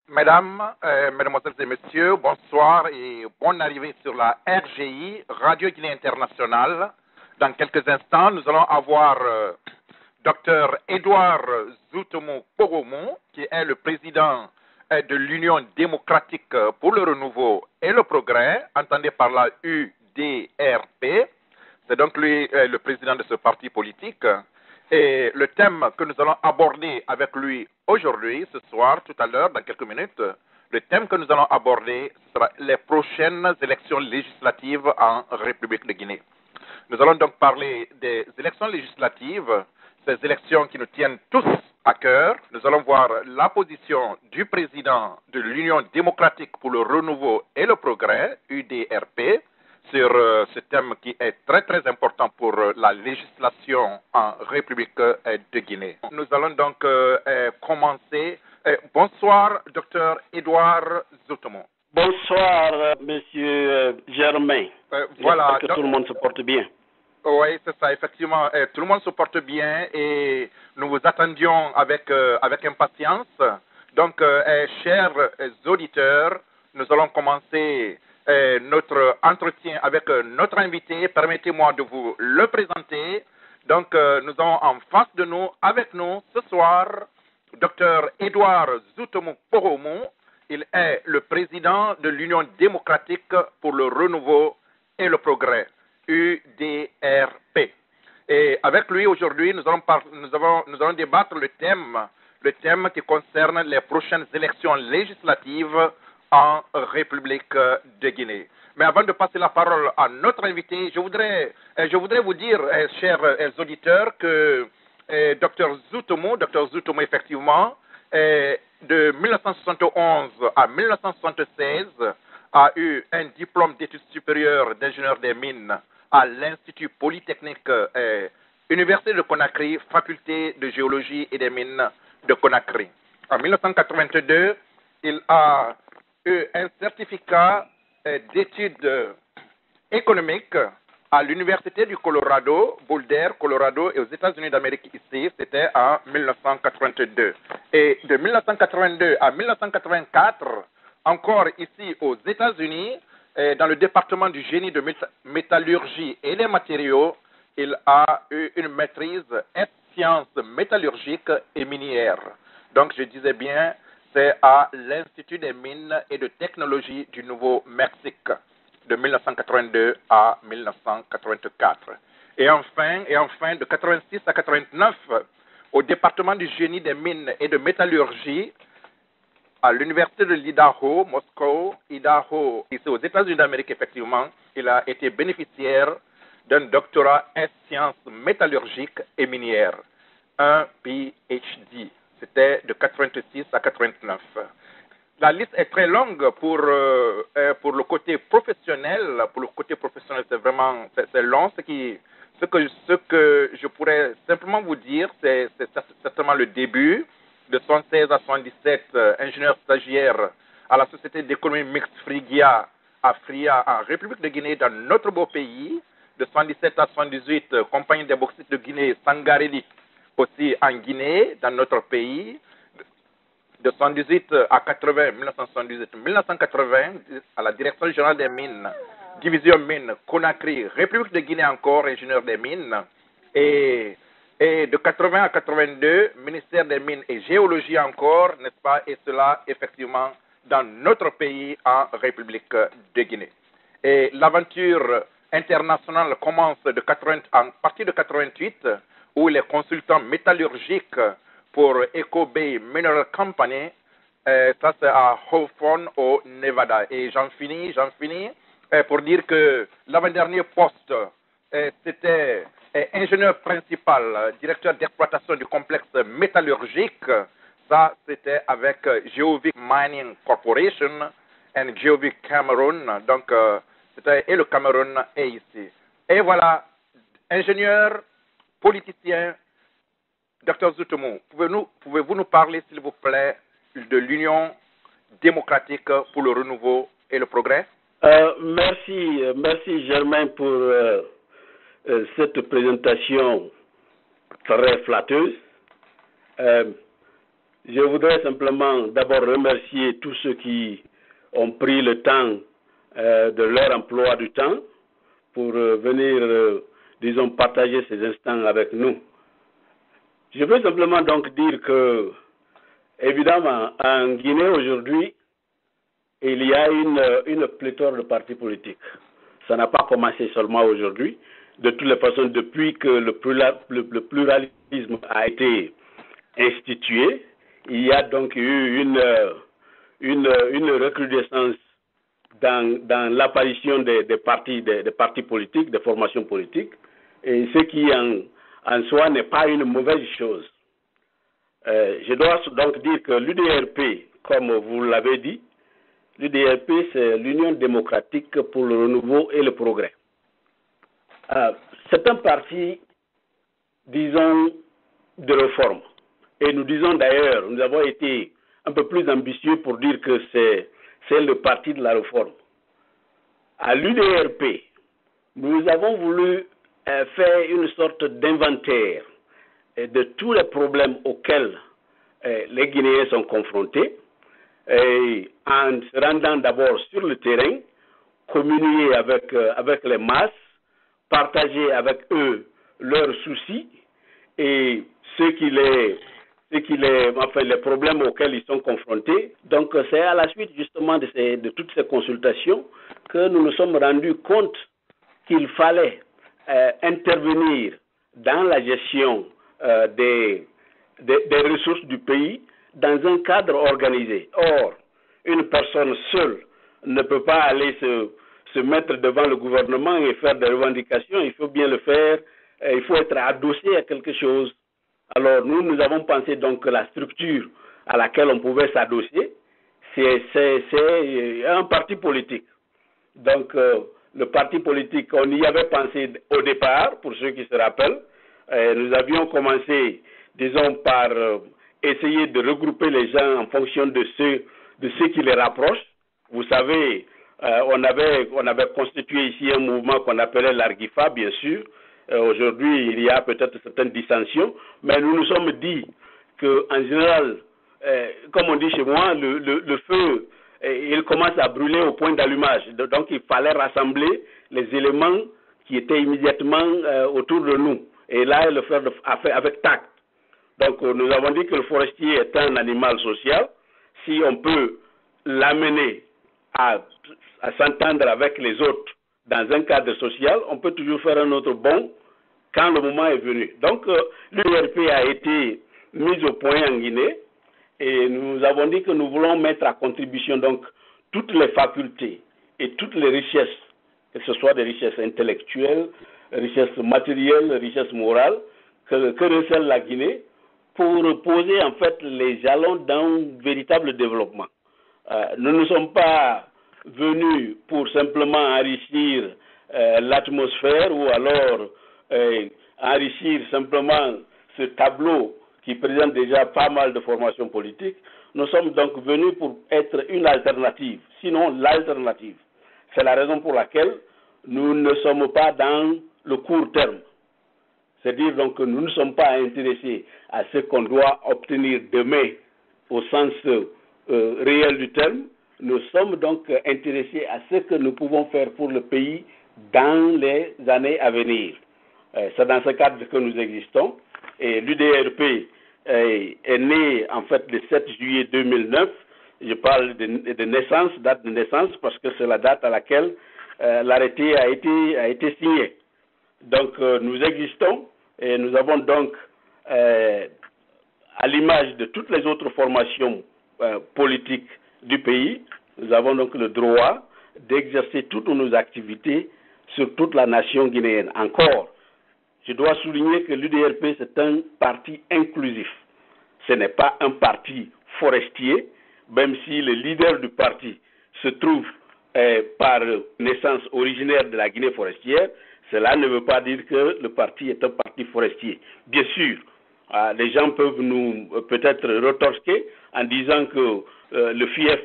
Mesdames, Mesdemoiselles et Messieurs, bonsoir et bonne arrivée sur la RGI, Radio Guinée Internationale. Dans quelques instants, nous allons avoir Dr Edouard Zoutomo Poromo, qui est le président de l'Union démocratique pour le renouveau et le progrès, entendez par la UDRP. C'est donc lui le président de ce parti politique. Et le thème que nous allons aborder avec lui aujourd'hui, ce soir, tout à l'heure, dans quelques minutes, le thème que nous allons aborder sera les prochaines élections législatives en République de Guinée. Nous allons donc parler des élections législatives, ces élections qui nous tiennent tous à cœur. Nous allons voir la position du président de l'Union démocratique pour le renouveau et le progrès, UDRP, sur ce thème qui est très très important pour la législation en République de Guinée. Nous allons donc commencer. Bonsoir, Dr Edouard Zoutomo. Bonsoir, Monsieur Germain. Voilà. J'espère que tout le monde se porte bien. Oui, c'est ça, effectivement. Tout le monde se porte bien et nous vous attendions avec impatience. Donc, chers auditeurs, nous allons commencer notre entretien avec notre invité. Permettez-moi de vous le présenter. Donc, nous avons en face de nous, avec nous, ce soir, Dr Edouard Zoutomo Poromo. Il est le président de l'Union démocratique pour le renouveau et le progrès, UDRP. Et avec lui, aujourd'hui, nous allons débattre le thème qui concerne les prochaines élections législatives en République de Guinée. Mais avant de passer la parole à notre invité, je voudrais vous dire, chers auditeurs, que Dr Zoutomo, effectivement, de 1971 à 1976, a eu un diplôme d'études supérieures d'ingénieur des mines à l'Institut Polytechnique Université de Conakry, faculté de géologie et des mines de Conakry. En 1982, il a eu un certificat d'études économiques à l'Université du Colorado, Boulder, Colorado, et aux États-Unis d'Amérique ici, c'était en 1982. Et de 1982 à 1984, encore ici aux États-Unis, dans le département du génie de métallurgie et des matériaux, il a eu une maîtrise en sciences métallurgiques et minières. Donc, je disais bien, c'est à l'Institut des mines et de technologie du Nouveau-Mexique, de 1982 à 1984. Et enfin, de 86 à 89, au département du génie des mines et de métallurgie, à l'université de l'Idaho, Moscou, Idaho, ici aux États-Unis d'Amérique, effectivement, il a été bénéficiaire d'un doctorat en sciences métallurgiques et minières, un PhD. C'était de 86 à 89. La liste est très longue pour le côté professionnel. Pour le côté professionnel, c'est vraiment c'est long. Ce que je pourrais simplement vous dire, c'est certainement le début. De 76 à 77, ingénieur stagiaire à la Société d'économie mixte Frigia à Fria, en République de Guinée, dans notre beau pays. De 77 à 78, compagnie des bauxites de Guinée, Sangareli, aussi en Guinée, dans notre pays. De 78 à 80, 1980, à la Direction générale des mines, division mines, Conakry, République de Guinée encore, ingénieur des mines. Et de 80 à 82, ministère des Mines et Géologie encore, n'est-ce pas? Et cela, effectivement, dans notre pays, en République de Guinée. Et l'aventure internationale commence à partir de 88, où les consultants métallurgiques pour Eco Bay Mineral Company Ça, c'est à Hawthorne, au Nevada. Et j'en finis pour dire que l'avant-dernier poste, c'était ingénieur principal, directeur d'exploitation du complexe métallurgique. Ça, c'était avec Geovic Mining Corporation et Geovic Cameroun. Donc, c'était et le Cameroun et ici. Et voilà, ingénieur, politicien, Dr Zoutoumou, pouvez-vous nous parler, s'il vous plaît, de l'Union démocratique pour le renouveau et le progrès? Merci Germain pour cette présentation très flatteuse. Je voudrais simplement d'abord remercier tous ceux qui ont pris le temps de leur emploi du temps pour venir, disons, partager ces instants avec nous. Je veux simplement donc dire que, évidemment, en Guinée aujourd'hui, il y a une pléthore de partis politiques. Ça n'a pas commencé seulement aujourd'hui. De toutes les façons, depuis que le pluralisme a été institué, il y a donc eu une recrudescence dans l'apparition des partis politiques, des formations politiques, et ce qui en soi n'est pas une mauvaise chose. Je dois donc dire que l'UDRP, comme vous l'avez dit, l'UDRP, c'est l'Union démocratique pour le renouveau et le progrès. C'est un parti, disons, de réforme. Et nous disons d'ailleurs, nous avons été un peu plus ambitieux pour dire que c'est le parti de la réforme. À l'UDRP, nous avons voulu faire une sorte d'inventaire de tous les problèmes auxquels les Guinéens sont confrontés, et en se rendant d'abord sur le terrain, communier avec les masses, partager avec eux leurs soucis et les problèmes auxquels ils sont confrontés. Donc c'est à la suite justement de toutes ces consultations que nous nous sommes rendus compte qu'il fallait intervenir dans la gestion des ressources du pays dans un cadre organisé. Or, une personne seule ne peut pas aller se mettre devant le gouvernement et faire des revendications. Il faut bien le faire, il faut être adossé à quelque chose. Alors, nous avons pensé donc que la structure à laquelle on pouvait s'adosser, c'est un parti politique. Donc, le parti politique, on y avait pensé au départ, pour ceux qui se rappellent. Nous avions commencé, disons, par essayer de regrouper les gens en fonction de ce qui les rapproche. Vous savez, on avait constitué ici un mouvement qu'on appelait l'Argifa, bien sûr. Aujourd'hui, il y a peut-être certaines dissensions, mais nous nous sommes dit qu'en général, comme on dit chez moi, le feu, il commence à brûler au point d'allumage. Donc, il fallait rassembler les éléments qui étaient immédiatement autour de nous. Et là, le faire avec tact. Donc, nous avons dit que le forestier est un animal social. Si on peut l'amener à s'entendre avec les autres dans un cadre social, on peut toujours faire un autre bond quand le moment est venu. Donc, l'URP a été mise au point en Guinée et nous avons dit que nous voulons mettre à contribution donc toutes les facultés et toutes les richesses, que ce soit des richesses intellectuelles, richesses matérielles, richesses morales, que recèle la Guinée, pour poser en fait les jalons d'un véritable développement. Nous ne sommes pas venus pour simplement enrichir l'atmosphère ou alors enrichir simplement ce tableau qui présente déjà pas mal de formations politiques. Nous sommes donc venus pour être une alternative, sinon l'alternative. C'est la raison pour laquelle nous ne sommes pas dans le court terme. C'est-à-dire donc que nous ne sommes pas intéressés à ce qu'on doit obtenir demain au sens réel du terme. Nous sommes donc intéressés à ce que nous pouvons faire pour le pays dans les années à venir. C'est dans ce cadre que nous existons. Et l'UDRP est né en fait le 7 juillet 2009. Je parle de naissance, date de naissance, parce que c'est la date à laquelle l'arrêté a été signé. Donc nous existons et nous avons donc, à l'image de toutes les autres formations politique du pays, nous avons donc le droit d'exercer toutes nos activités sur toute la nation guinéenne. Encore, je dois souligner que l'UDRP, c'est un parti inclusif. Ce n'est pas un parti forestier, même si le leader du parti se trouve par naissance originaire de la Guinée forestière. Cela ne veut pas dire que le parti est un parti forestier. Bien sûr, les gens peuvent nous peut-être retorquer en disant que le FIEF,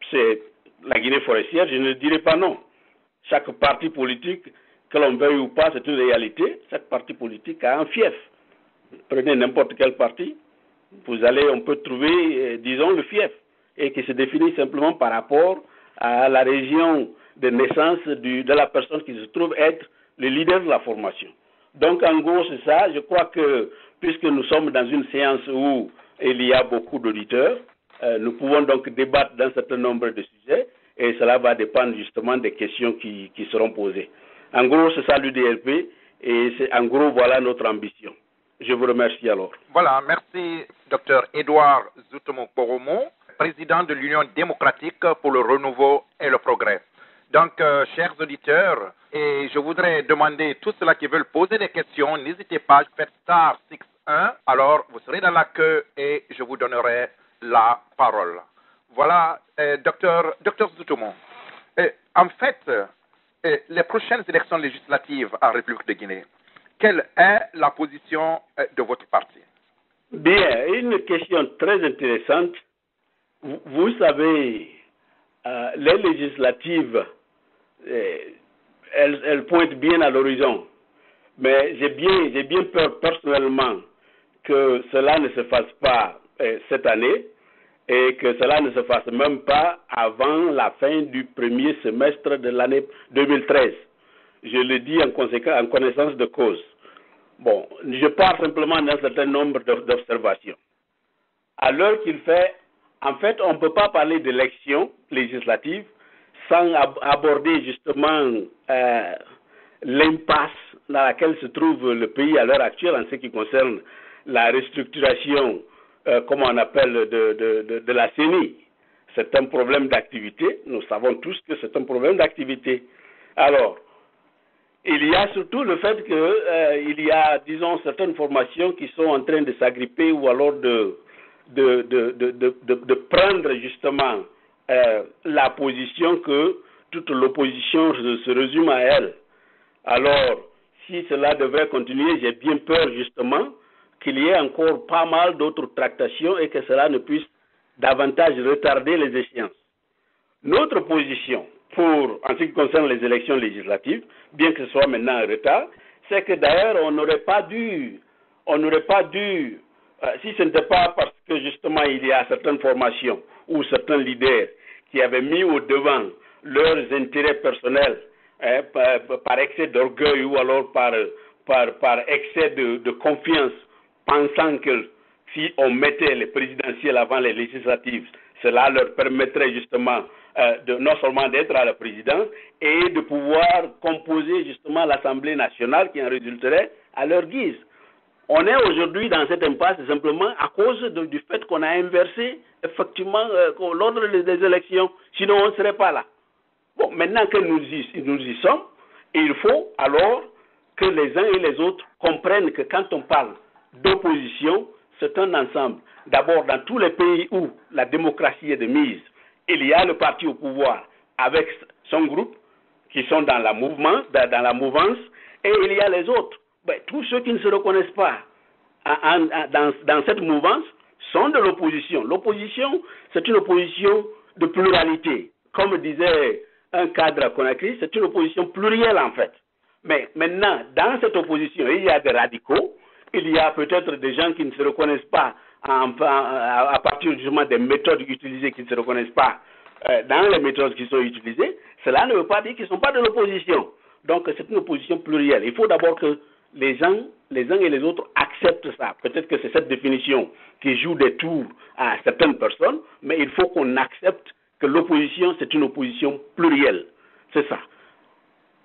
c'est la Guinée forestière. Je ne dirais pas non. Chaque parti politique, que l'on veuille ou pas, c'est une réalité. Chaque parti politique a un fief. Prenez n'importe quel parti, on peut trouver, disons, le fief, et qui se définit simplement par rapport à la région de naissance de la personne qui se trouve être le leader de la formation. Donc, en gros, c'est ça. Je crois que, puisque nous sommes dans une séance où il y a beaucoup d'auditeurs, nous pouvons donc débattre d'un certain nombre de sujets, et cela va dépendre justement des questions qui seront posées. En gros, c'est ça l'UDLP, et c'est en gros, voilà notre ambition. Je vous remercie alors. Voilà, merci Dr Edouard Zoutomo-Kporomo, président de l'Union démocratique pour le renouveau et le progrès. Donc, chers auditeurs, et je voudrais demander tous ceux qui veulent poser des questions, n'hésitez pas, faites star 61, alors vous serez dans la queue et je vous donnerai la parole. Voilà, docteur Zoutomo. En fait, les prochaines élections législatives en République de Guinée, quelle est la position de votre parti? Bien, une question très intéressante. Vous savez, les législatives, elles pointent bien à l'horizon. Mais j'ai bien peur personnellement que cela ne se fasse pas cette année et que cela ne se fasse même pas avant la fin du premier semestre de l'année 2013. Je le dis en connaissance de cause. Bon, je pars simplement d'un certain nombre d'observations. À l'heure qu'il fait, en fait, on ne peut pas parler d'élections législatives sans aborder justement l'impasse dans laquelle se trouve le pays à l'heure actuelle en ce qui concerne la restructuration, comme on appelle, de la CENI. C'est un problème d'activité. Nous savons tous que c'est un problème d'activité. Alors, il y a surtout le fait qu'il y a, disons, certaines formations qui sont en train de s'agripper ou alors de prendre justement la position que toute l'opposition se résume à elle. Alors, si cela devrait continuer, j'ai bien peur justement qu'il y ait encore pas mal d'autres tractations et que cela ne puisse davantage retarder les échéances. Notre position en ce qui concerne les élections législatives, bien que ce soit maintenant en retard, c'est que d'ailleurs on n'aurait pas dû, si ce n'était pas parce que justement il y a certaines formations ou certains leaders qui avaient mis au devant leurs intérêts personnels par excès d'orgueil ou alors par excès de confiance, pensant que si on mettait les présidentielles avant les législatives, cela leur permettrait justement non seulement d'être à la présidence et de pouvoir composer justement l'Assemblée nationale qui en résulterait à leur guise. On est aujourd'hui dans cette impasse simplement à cause du fait qu'on a inversé effectivement l'ordre des élections, sinon on ne serait pas là. Bon, maintenant que nous y sommes, il faut alors que les uns et les autres comprennent que quand on parle d'opposition, c'est un ensemble. D'abord, dans tous les pays où la démocratie est de mise, il y a le parti au pouvoir avec son groupe qui sont dans la mouvance, et il y a les autres. Ben, tous ceux qui ne se reconnaissent pas dans cette mouvance sont de l'opposition. L'opposition, c'est une opposition de pluralité. Comme disait un cadre à Conakry, c'est une opposition plurielle en fait. Mais maintenant, dans cette opposition, il y a des radicaux, il y a peut-être des gens qui ne se reconnaissent pas à partir justement des méthodes utilisées qui ne se reconnaissent pas dans les méthodes qui sont utilisées. Cela ne veut pas dire qu'ils ne sont pas de l'opposition. Donc c'est une opposition plurielle. Il faut d'abord que les uns et les autres acceptent ça. Peut-être que c'est cette définition qui joue des tours à certaines personnes, mais il faut qu'on accepte que l'opposition, c'est une opposition plurielle. C'est ça.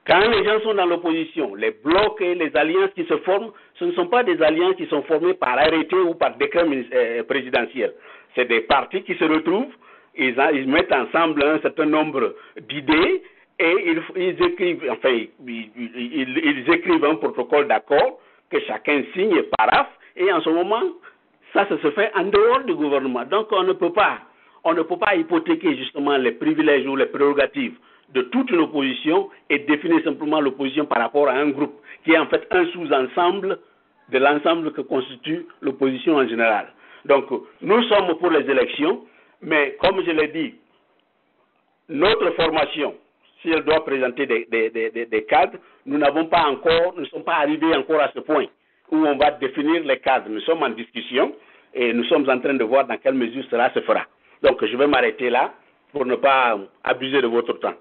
Quand les gens sont dans l'opposition, les blocs et les alliances qui se forment, ce ne sont pas des alliances qui sont formées par arrêté ou par décret présidentiel. C'est des partis qui se retrouvent, ils mettent ensemble un certain nombre d'idées et ils écrivent un protocole d'accord que chacun signe et paraphe, et en ce moment, ça se fait en dehors du gouvernement. Donc on ne peut pas hypothéquer justement les privilèges ou les prérogatives de toute l'opposition et définir simplement l'opposition par rapport à un groupe qui est en fait un sous-ensemble de l'ensemble que constitue l'opposition en général. Donc nous sommes pour les élections, mais comme je l'ai dit, notre formation, si elle doit présenter des cadres, nous ne sommes pas arrivés encore à ce point où on va définir les cadres. Nous sommes en discussion et nous sommes en train de voir dans quelle mesure cela se fera. Donc je vais m'arrêter là pour ne pas abuser de votre temps.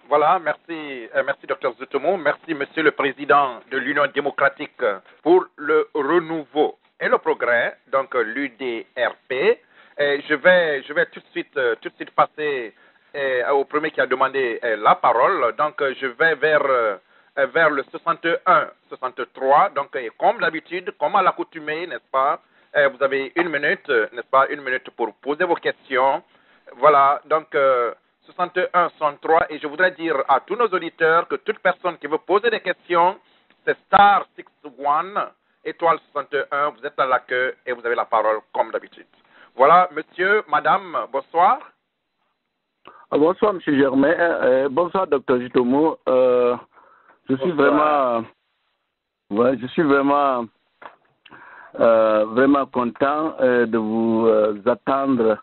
Voilà, merci Dr Zoutoumou, merci Monsieur le Président de l'Union démocratique pour le renouveau et le progrès, donc l'UDRP. Et je vais tout de suite passer au premier qui a demandé la parole. Donc je vais vers le 61-63. Donc comme d'habitude, comme à l'accoutumée, n'est-ce pas, vous avez une minute, n'est-ce pas, une minute pour poser vos questions. Voilà, donc 61-63, et je voudrais dire à tous nos auditeurs que toute personne qui veut poser des questions, c'est star 61, étoile 61, vous êtes à la queue et vous avez la parole comme d'habitude. Voilà, monsieur, madame, bonsoir. Bonsoir, monsieur Germain. Bonsoir, docteur Zoutoumou. Je suis vraiment content de vous attendre.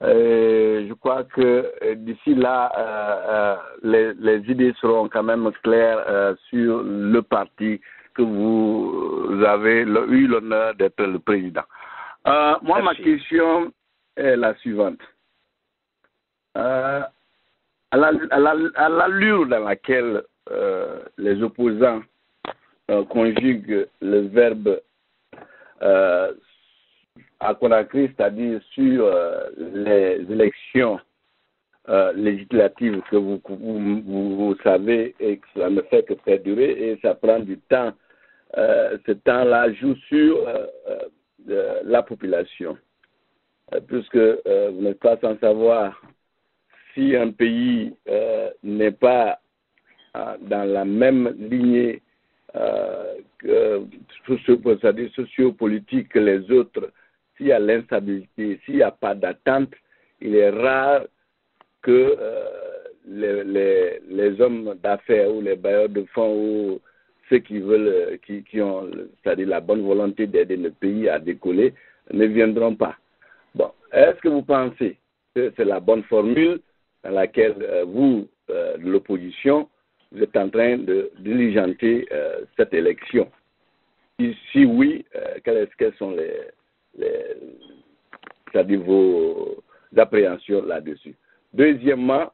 Je crois que d'ici là, les idées seront quand même claires sur le parti que vous avez eu l'honneur d'être le président. Moi, ma question est la suivante. À l'allure dans laquelle les opposants conjuguent le verbe à Conakry, c'est-à-dire sur les élections législatives que vous savez et que cela ne fait que perdurer et ça prend du temps. Ce temps-là joue sur la population, puisque vous n'êtes pas sans savoir si un pays n'est pas dans la même lignée sociopolitique que les autres, s'il y a l'instabilité, s'il n'y a pas d'attente, il est rare que les hommes d'affaires ou les bailleurs de fonds ou ceux qui veulent, qui ont, c'est-à-dire la bonne volonté d'aider le pays à décoller, ne viendront pas. Bon, est-ce que vous pensez que c'est la bonne formule dans laquelle vous, l'opposition, vous êtes en train de diligenter cette élection? Si oui, quelles sont c'est-à-dire vos appréhensions là-dessus? Deuxièmement,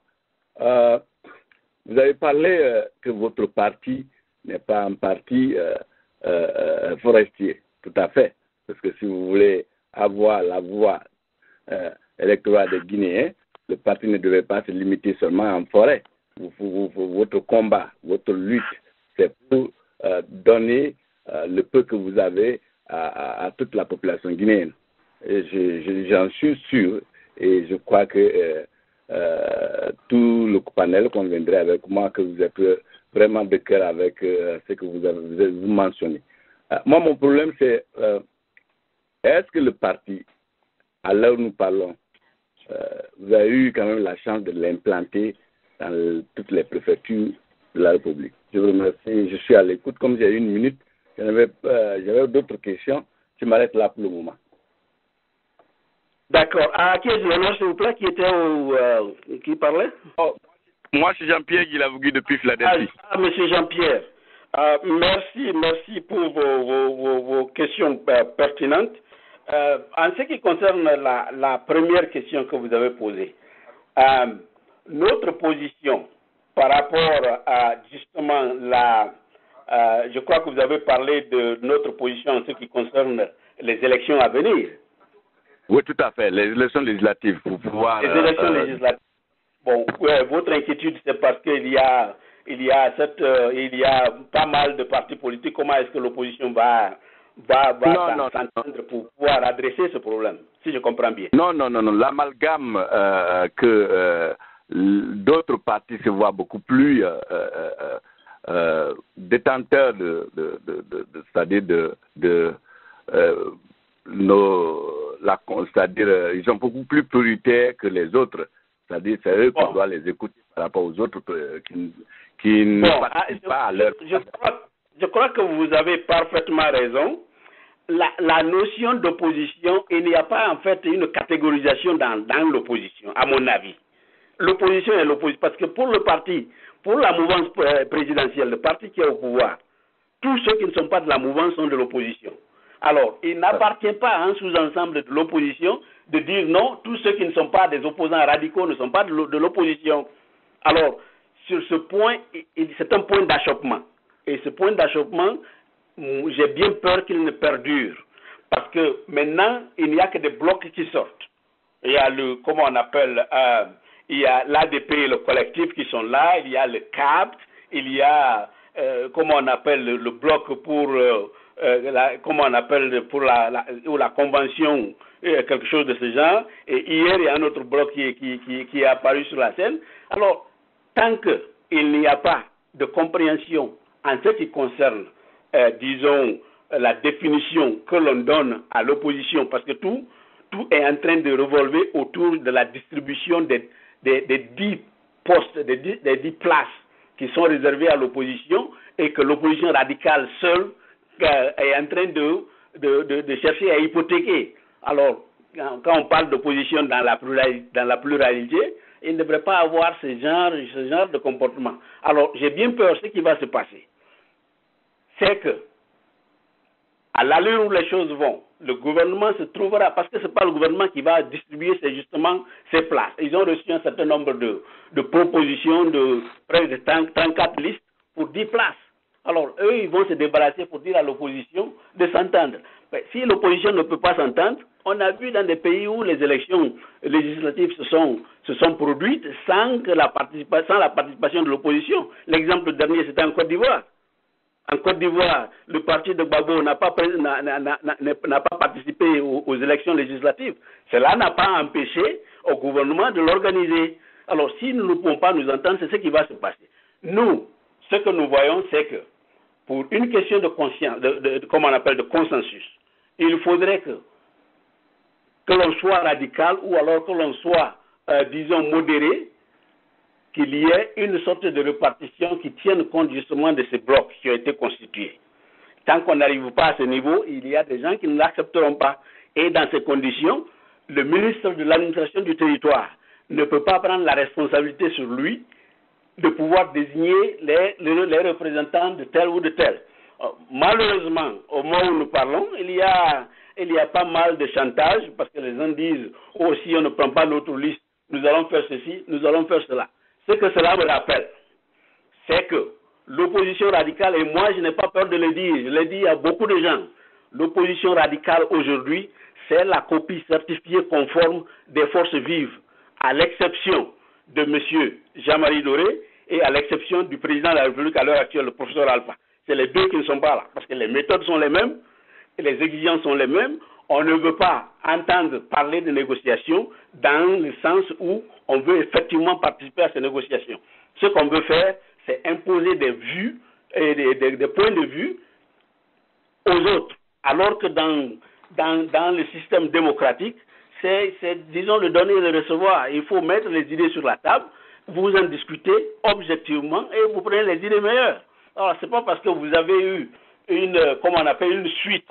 vous avez parlé que votre parti n'est pas un parti forestier. Tout à fait. Parce que si vous voulez avoir la voix électorale des Guinéens, le parti ne devait pas se limiter seulement en forêt. Votre combat, votre lutte, c'est pour donner le peu que vous avez à toute la population guinéenne. Et j'en suis sûr et je crois que tout le panel conviendrait avec moi que vous êtes vraiment de cœur avec ce que vous mentionnez. Moi, mon problème, c'est est-ce que le parti, à l'heure où nous parlons, vous avez eu quand même la chance de l'implanter dans toutes les préfectures de la République? Je vous remercie, je suis à l'écoute. Comme j'ai une minute, j'avais d'autres questions. Je m'arrête là pour le moment. D'accord. À qui est-ce l'honneur, s'il vous plaît, qui parlait? Moi, c'est Jean-Pierre Guilavogui depuis Philadelphie. Monsieur Jean-Pierre, merci pour vos questions pertinentes. En ce qui concerne la première question que vous avez posée, notre position par rapport à justement je crois que vous avez parlé de notre position en ce qui concerne les élections à venir. Oui, tout à fait, les élections législatives pour pouvoir... Les élections législatives. Bon, votre inquiétude, c'est parce qu'il y a il y a pas mal de partis politiques. Comment est-ce que l'opposition va s'entendre pour pouvoir adresser ce problème, si je comprends bien? Non. L'amalgame que d'autres partis se voient beaucoup plus détenteurs c'est-à-dire c'est-à-dire ils sont beaucoup plus prioritaires que les autres. C'est-à-dire c'est eux qu'on doit les écouter par rapport aux autres qui ne participent pas à leur... Je crois que vous avez parfaitement raison. La notion d'opposition, il n'y a pas en fait une catégorisation dans l'opposition, à mon avis. L'opposition est l'opposition, parce que pour le parti, pour la mouvance présidentielle, le parti qui est au pouvoir, tous ceux qui ne sont pas de la mouvance sont de l'opposition. Alors, il n'appartient pas à un sous-ensemble de l'opposition de dire non, tous ceux qui ne sont pas des opposants radicaux ne sont pas de l'opposition. Alors, sur ce point, c'est un point d'achoppement. Et ce point d'achoppement, j'ai bien peur qu'il ne perdure. Parce que maintenant, il n'y a que des blocs qui sortent. Il y a il y a l'ADP et le collectif qui sont là, il y a le CAPT, il y a, le bloc pour, la convention, quelque chose de ce genre. Et hier, il y a un autre bloc qui est apparu sur la scène. Alors, tant qu'il n'y a pas de compréhension en ce qui concerne, disons, la définition que l'on donne à l'opposition, parce que tout est en train de revolver autour de la distribution des 10 postes, des 10 places qui sont réservées à l'opposition et que l'opposition radicale seule est en train de chercher à hypothéquer. Alors, quand on parle d'opposition dans la pluralité, il ne devrait pas avoir ce genre de comportement. Alors, j'ai bien peur ce qui va se passer. C'est que, à l'allure où les choses vont, le gouvernement se trouvera, parce que ce n'est pas le gouvernement qui va distribuer justement ces places. Ils ont reçu un certain nombre de propositions de près de 34 listes pour 10 places. Alors, eux, ils vont se débarrasser pour dire à l'opposition de s'entendre. Mais si l'opposition ne peut pas s'entendre, on a vu dans des pays où les élections législatives se sont produites sans la participation de l'opposition. L'exemple dernier, c'était en Côte d'Ivoire. En Côte d'Ivoire, le parti de Gbagbo n'a pas participé aux élections législatives. Cela n'a pas empêché au gouvernement de l'organiser. Alors, si nous ne pouvons pas nous entendre, c'est ce qui va se passer. Nous, ce que nous voyons, c'est que pour une question de conscience, de consensus, il faudrait que l'on soit radical ou alors que l'on soit, disons, modéré, qu'il y ait une sorte de répartition qui tienne compte justement de ces blocs qui ont été constitués. Tant qu'on n'arrive pas à ce niveau, il y a des gens qui ne l'accepteront pas. Et dans ces conditions, le ministre de l'administration du territoire ne peut pas prendre la responsabilité sur lui de pouvoir désigner les représentants de tel ou de tel. Malheureusement, au moment où nous parlons, il y a pas mal de chantage parce que les gens disent « Oh, si on ne prend pas notre liste, nous allons faire ceci, nous allons faire cela ». Ce que cela me rappelle, c'est que l'opposition radicale, et moi je n'ai pas peur de le dire, je l'ai dit à beaucoup de gens, l'opposition radicale aujourd'hui, c'est la copie certifiée conforme des forces vives, à l'exception de M. Jean-Marie Doré et à l'exception du président de la République à l'heure actuelle, le professeur Alpha. C'est les deux qui ne sont pas là, parce que les méthodes sont les mêmes, et les exigences sont les mêmes. On ne veut pas entendre parler de négociations dans le sens où on veut effectivement participer à ces négociations. Ce qu'on veut faire, c'est imposer des vues et des points de vue aux autres. Alors que dans le système démocratique, c'est, disons, le donner et le recevoir. Il faut mettre les idées sur la table, vous en discutez objectivement et vous prenez les idées meilleures. Alors, ce n'est pas parce que vous avez eu une suite.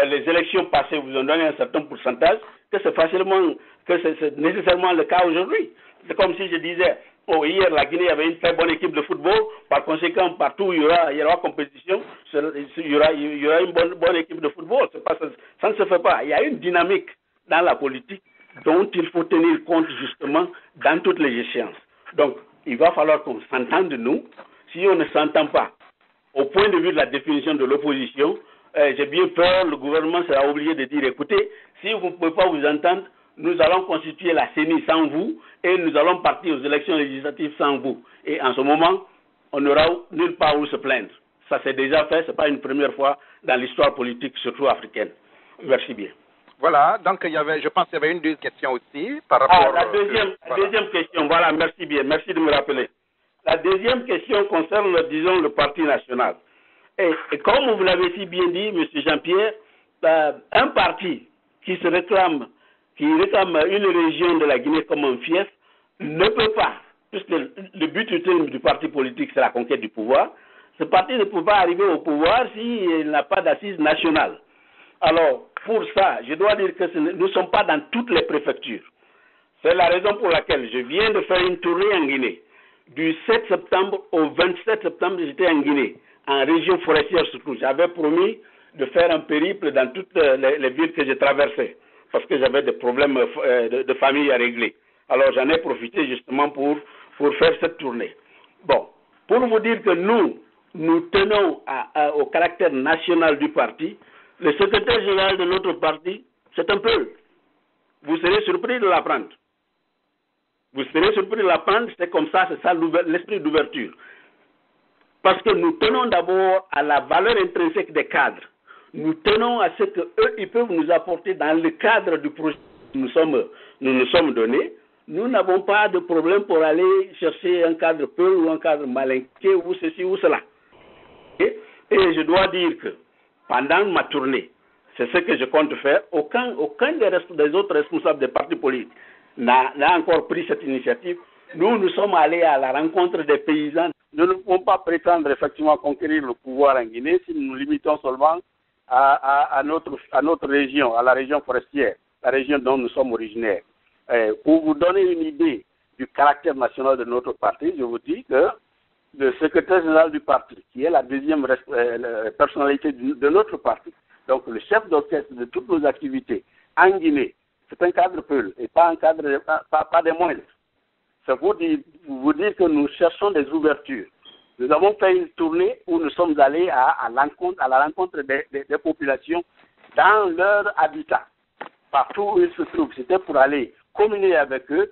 Les élections passées vous ont donné un certain pourcentage que c'est nécessairement le cas aujourd'hui. C'est comme si je disais, hier la Guinée avait une très bonne équipe de football, par conséquent partout où il y aura compétition, il y aura une bonne équipe de football. Ça ne se fait pas. Il y a une dynamique dans la politique dont il faut tenir compte justement dans toutes les échéances. Donc, il va falloir qu'on s'entende nous. Si on ne s'entend pas au point de vue de la définition de l'opposition, j'ai bien peur, le gouvernement sera obligé de dire, écoutez, si vous ne pouvez pas vous entendre, nous allons constituer la CENI sans vous et nous allons partir aux élections législatives sans vous. Et en ce moment, on n'aura nulle part où se plaindre. Ça s'est déjà fait, ce n'est pas une première fois dans l'histoire politique, surtout africaine. Merci bien. Voilà, donc je pense qu'il y avait une deuxième question aussi par rapport la deuxième question, voilà, merci bien, merci de me rappeler. La deuxième question concerne, disons, le Parti national. Et comme vous l'avez si bien dit, M. Jean-Pierre, un parti qui réclame une région de la Guinée comme un fief ne peut pas, puisque le but ultime du parti politique, c'est la conquête du pouvoir. Ce parti ne peut pas arriver au pouvoir s'il n'a pas d'assise nationale. Alors, pour ça, je dois dire que nous ne sommes pas dans toutes les préfectures. C'est la raison pour laquelle je viens de faire une tournée en Guinée. Du 7 septembre au 27 septembre, j'étais en Guinée, en région forestière surtout. J'avais promis de faire un périple dans toutes les villes que j'ai traversées, parce que j'avais des problèmes de famille à régler. Alors, j'en ai profité justement pour faire cette tournée. Bon, pour vous dire que nous tenons au caractère national du parti. Le secrétaire général de notre parti, c'est un peu. Vous serez surpris de l'apprendre. Vous serez surpris de l'apprendre, c'est comme ça, c'est ça l'esprit d'ouverture. Parce que nous tenons d'abord à la valeur intrinsèque des cadres. Nous tenons à ce qu'eux, ils peuvent nous apporter dans le cadre du projet que nous nous sommes donnés. Nous n'avons pas de problème pour aller chercher un cadre peu ou un cadre malinqué ou ceci ou cela. Et je dois dire que pendant ma tournée, c'est ce que je compte faire. Aucun des autres responsables des partis politiques n'a encore pris cette initiative. Nous sommes allés à la rencontre des paysans. Nous ne pouvons pas prétendre effectivement conquérir le pouvoir en Guinée si nous nous limitons seulement à notre région, à la région forestière, la région dont nous sommes originaires. Pour vous donner une idée du caractère national de notre parti, je vous dis que le secrétaire général du parti, qui est la deuxième personnalité de notre parti, donc le chef d'orchestre de toutes nos activités en Guinée, c'est un cadre Peul et pas un cadre, pas des moindres. C'est pour vous dire que nous cherchons des ouvertures. Nous avons fait une tournée où nous sommes allés à la rencontre des populations dans leur habitat, partout où ils se trouvent. C'était pour aller communier avec eux,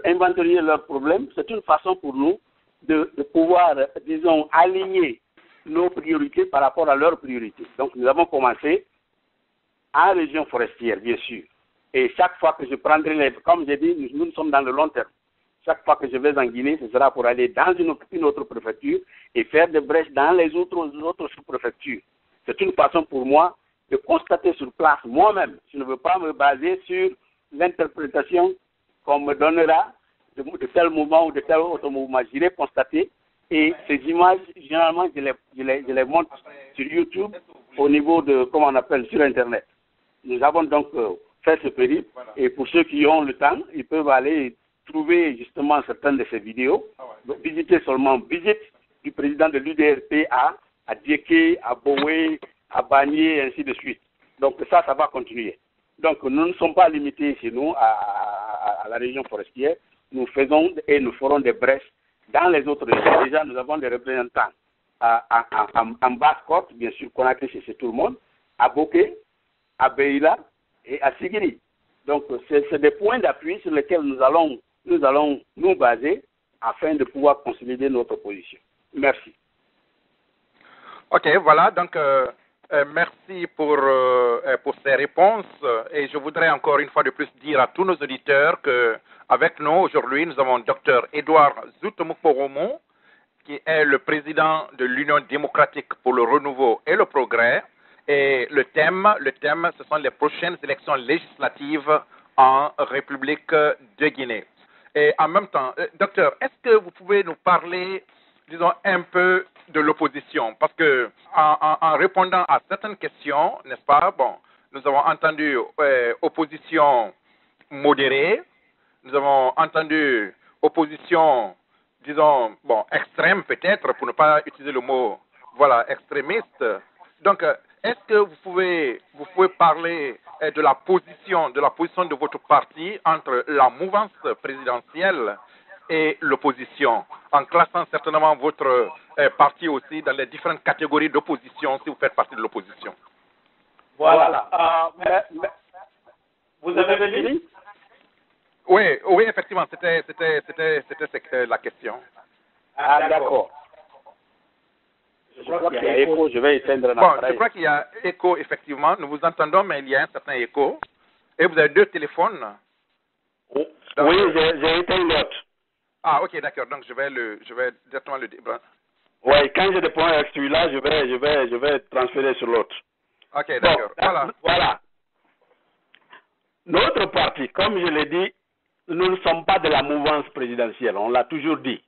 inventorier leurs problèmes. C'est une façon pour nous de pouvoir, disons, aligner nos priorités par rapport à leurs priorités. Donc, nous avons commencé en région forestière, bien sûr. Et chaque fois que je prendrai comme j'ai dit, nous sommes dans le long terme. Chaque fois que je vais en Guinée, ce sera pour aller dans une autre préfecture et faire des brèches dans les autres sous-préfectures. C'est une façon pour moi de constater sur place moi-même. Je ne veux pas me baser sur l'interprétation qu'on me donnera de tel mouvement ou de tel autre mouvement. J'irai constater et ces images, généralement, je les montre sur YouTube au niveau de, comment on appelle, sur Internet. Nous avons donc fait ce périple et pour ceux qui ont le temps, ils peuvent aller trouver justement certaines de ces vidéos. Donc, visiter du président de l'UDRP à Dieké, à Boué, à Bagné, et ainsi de suite. Donc ça va continuer. Donc nous ne sommes pas limités chez nous à la région forestière. Nous faisons et nous ferons des brèches dans les autres régions. Déjà, nous avons des représentants en Basse-Côte, bien sûr, Conakry, c'est tout le monde, à Boké, à Beila et à Sigiri. Donc c'est des points d'appui sur lesquels nous allons nous baser afin de pouvoir consolider notre position. Merci. Ok, voilà, donc merci pour ces réponses et je voudrais encore une fois de plus dire à tous nos auditeurs qu'avec nous aujourd'hui, nous avons Dr Edouard Zoutoumou-Poromo, qui est le président de l'Union démocratique pour le renouveau et le progrès. Et le thème, ce sont les prochaines élections législatives en République de Guinée. Et en même temps, docteur, est-ce que vous pouvez nous parler, disons, un peu de l'opposition? Parce que en répondant à certaines questions, n'est-ce pas, bon, nous avons entendu opposition modérée, nous avons entendu opposition, disons, bon, extrême peut-être, pour ne pas utiliser le mot, voilà, extrémiste. Donc, est-ce que vous pouvez parler de la position de votre parti entre la mouvance présidentielle et l'opposition, en classant certainement votre parti aussi dans les différentes catégories d'opposition, si vous faites partie de l'opposition? Voilà. Vous avez fini? Oui, effectivement, c'était la question. Ah, d'accord. crois qu'il y a écho, je vais éteindre Bon, je crois qu'il y a écho, effectivement. Nous vous entendons, mais il y a un certain écho. Et vous avez deux téléphones. Oui, j'ai éteint l'autre. Ah, ok, d'accord. Donc, je vais directement le débrancher. Oui, quand j'ai des problèmes avec celui-là, je vais transférer sur l'autre. Ok, d'accord. Bon, voilà. Notre parti, comme je l'ai dit, nous ne sommes pas de la mouvance présidentielle. On l'a toujours dit.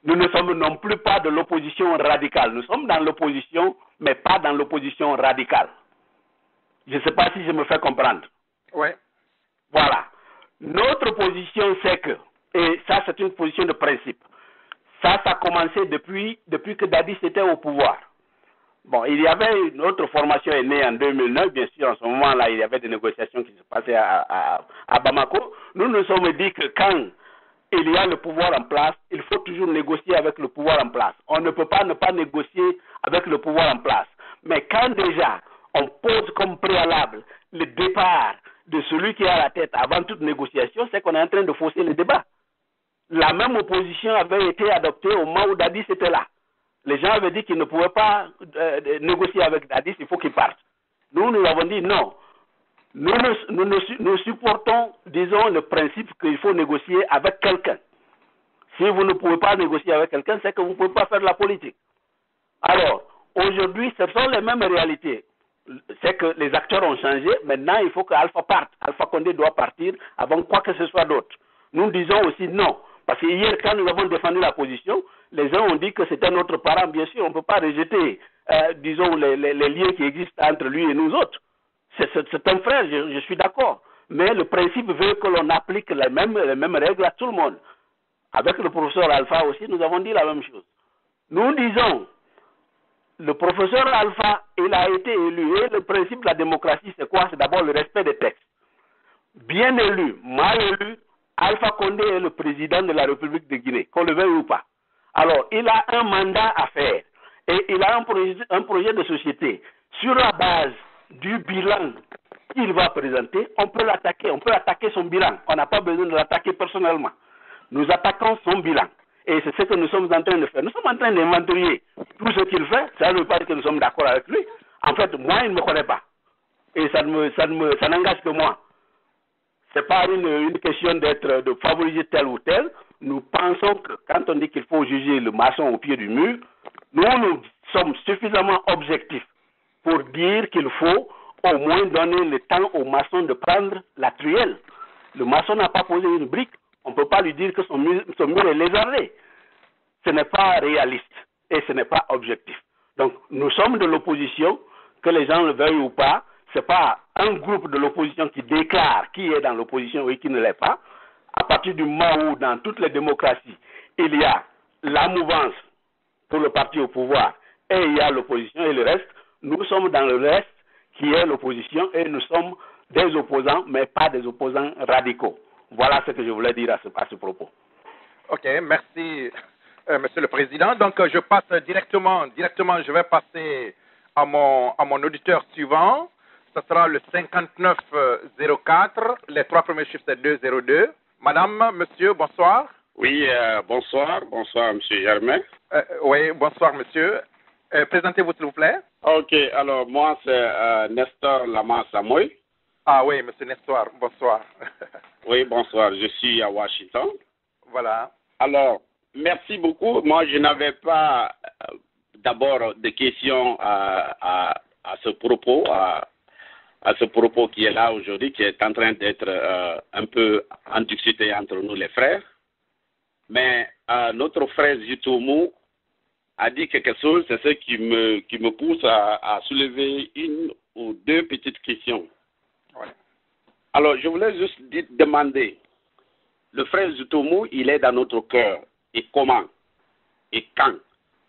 Nous ne sommes non plus pas de l'opposition radicale. Nous sommes dans l'opposition, mais pas dans l'opposition radicale. Je ne sais pas si je me fais comprendre. Oui. Voilà. Notre position, c'est que, et ça c'est une position de principe, ça a commencé depuis que Dadis était au pouvoir. Bon, il y avait une autre formation est née en 2009, bien sûr, en ce moment-là, il y avait des négociations qui se passaient à Bamako. Nous nous sommes dit que quand il y a le pouvoir en place, il faut toujours négocier avec le pouvoir en place. On ne peut pas ne pas négocier avec le pouvoir en place. Mais quand déjà on pose comme préalable le départ de celui qui est à la tête avant toute négociation, c'est qu'on est en train de fausser le débat. La même opposition avait été adoptée au moment où Dadis était là. Les gens avaient dit qu'ils ne pouvaient pas négocier avec Dadis, il faut qu'il parte. Nous avons dit non. Nous supportons, disons, le principe qu'il faut négocier avec quelqu'un. Si vous ne pouvez pas négocier avec quelqu'un, c'est que vous ne pouvez pas faire de la politique. Alors, aujourd'hui, ce sont les mêmes réalités. C'est que les acteurs ont changé. Maintenant, il faut que Alpha parte. Alpha Condé doit partir avant quoi que ce soit d'autre. Nous disons aussi non. Parce que hier, quand nous avons défendu la position, les gens ont dit que c'était notre parent. Bien sûr, on ne peut pas rejeter, disons, les liens qui existent entre lui et nous autres. C'est un frère, je suis d'accord. Mais le principe veut que l'on applique les mêmes règles à tout le monde. Avec le professeur Alpha aussi, nous avons dit la même chose. Nous disons, le professeur Alpha, il a été élu. Et le principe de la démocratie, c'est quoi? C'est d'abord le respect des textes. Bien élu, mal élu, Alpha Condé est le président de la République de Guinée, qu'on le veuille ou pas. Alors, il a un mandat à faire. Et il a un projet de société. Sur la base du bilan qu'il va présenter, on peut l'attaquer. On peut attaquer son bilan. On n'a pas besoin de l'attaquer personnellement. Nous attaquons son bilan. Et c'est ce que nous sommes en train de faire. Nous sommes en train d'inventorier tout ce qu'il fait. Ça ne veut pas dire que nous sommes d'accord avec lui. En fait, moi, il ne me connaît pas. Et ça n'engage que moi. Ce n'est pas une question de favoriser tel ou tel. Nous pensons que quand on dit qu'il faut juger le maçon au pied du mur, nous sommes suffisamment objectifs pour dire qu'il faut au moins donner le temps au maçon de prendre la truelle. Le maçon n'a pas posé une brique. On ne peut pas lui dire que son mur est lézardé. Ce n'est pas réaliste et ce n'est pas objectif. Donc, nous sommes de l'opposition, que les gens le veuillent ou pas. Ce n'est pas un groupe de l'opposition qui déclare qui est dans l'opposition et qui ne l'est pas. À partir du moment où, dans toutes les démocraties, il y a la mouvance pour le parti au pouvoir et il y a l'opposition et le reste, nous sommes dans le reste qui est l'opposition et nous sommes des opposants, mais pas des opposants radicaux. Voilà ce que je voulais dire à ce propos. Ok, merci, Monsieur le Président. Donc, je passe directement, je vais passer à mon auditeur suivant. Ce sera le 5904. Les trois premiers chiffres, c'est 202. Madame, monsieur, bonsoir. Oui, bonsoir, monsieur Germain. Oui, bonsoir, monsieur. Présentez-vous, s'il vous plaît. Ok, alors moi, c'est Nestor Lama Samoy. Ah oui, monsieur Nestor, bonsoir. Oui, bonsoir, je suis à Washington. Voilà. Alors, merci beaucoup. Moi, je n'avais pas d'abord de questions à ce propos, à ce propos qui est là aujourd'hui, qui est en train d'être un peu en discuté entre nous les frères. Mais notre frère Zitoumou a dit quelque chose, c'est ce qui me pousse à soulever une ou deux petites questions. Ouais. Alors, je voulais juste demander, le frère Zitoumou, il est dans notre cœur. Et comment? Et quand?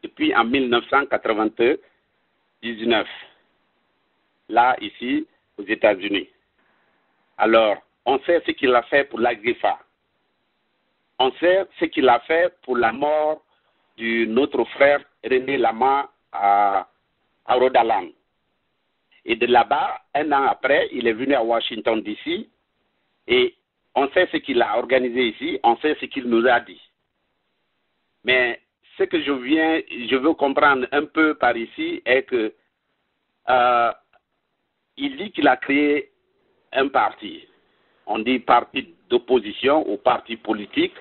Depuis en 1999. Là, ici, aux États-Unis. Alors, on sait ce qu'il a fait pour l'Agrifa. On sait ce qu'il a fait pour la mort de notre frère René Lama à Rhode Island. Et de là-bas, un an après, il est venu à Washington, D.C. Et on sait ce qu'il a organisé ici, on sait ce qu'il nous a dit. Mais ce que je veux comprendre un peu par ici est que il dit qu'il a créé un parti. On dit parti d'opposition ou parti politique.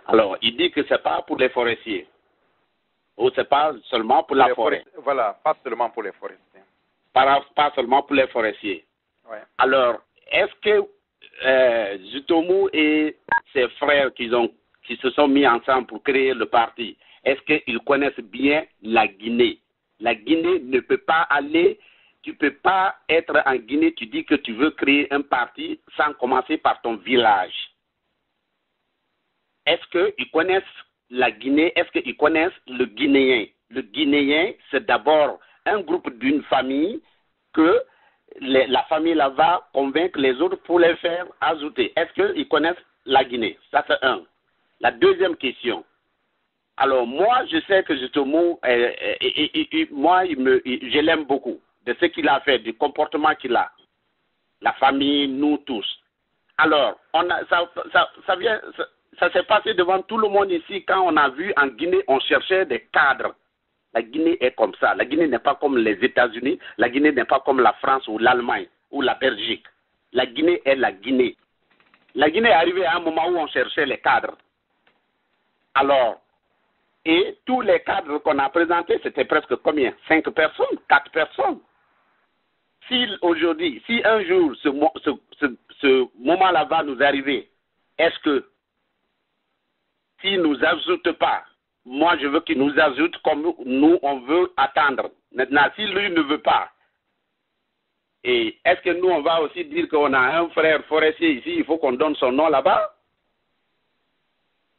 Alors, il dit que c'est pas pour les forestiers. Ou c'est pas seulement pour la forêt. Voilà, pas seulement pour les forestiers. Pas seulement pour les forestiers. Ouais. Alors, est-ce que Zutomo et ses frères qui se sont mis ensemble pour créer le parti, est-ce qu'ils connaissent bien la Guinée? La Guinée ne peut pas aller, tu ne peux pas être en Guinée, tu dis que tu veux créer un parti sans commencer par ton village. Est-ce qu'ils connaissent la Guinée? Est-ce qu'ils connaissent le Guinéen? Le Guinéen, c'est d'abord un groupe d'une famille que la famille là va convaincre les autres pour les faire ajouter. Est-ce qu'ils connaissent la Guinée? Ça, c'est un. La deuxième question. Alors, moi, je sais que justement, moi, je l'aime beaucoup, de ce qu'il a fait, du comportement qu'il a. La famille, nous tous. Alors, ça s'est passé devant tout le monde ici quand on a vu en Guinée, on cherchait des cadres. La Guinée est comme ça. La Guinée n'est pas comme les États-Unis. La Guinée n'est pas comme la France ou l'Allemagne ou la Belgique. La Guinée est la Guinée. La Guinée est arrivée à un moment où on cherchait les cadres. Alors, et tous les cadres qu'on a présentés, c'était presque combien? 5 personnes, 4 personnes. Si aujourd'hui, si un jour ce moment-là va nous arriver, est-ce que s'il ne nous ajoute pas, moi je veux qu'il nous ajoute comme nous on veut attendre. Maintenant, si lui ne veut pas, et est-ce que nous on va aussi dire qu'on a un frère forestier ici, il faut qu'on donne son nom là-bas?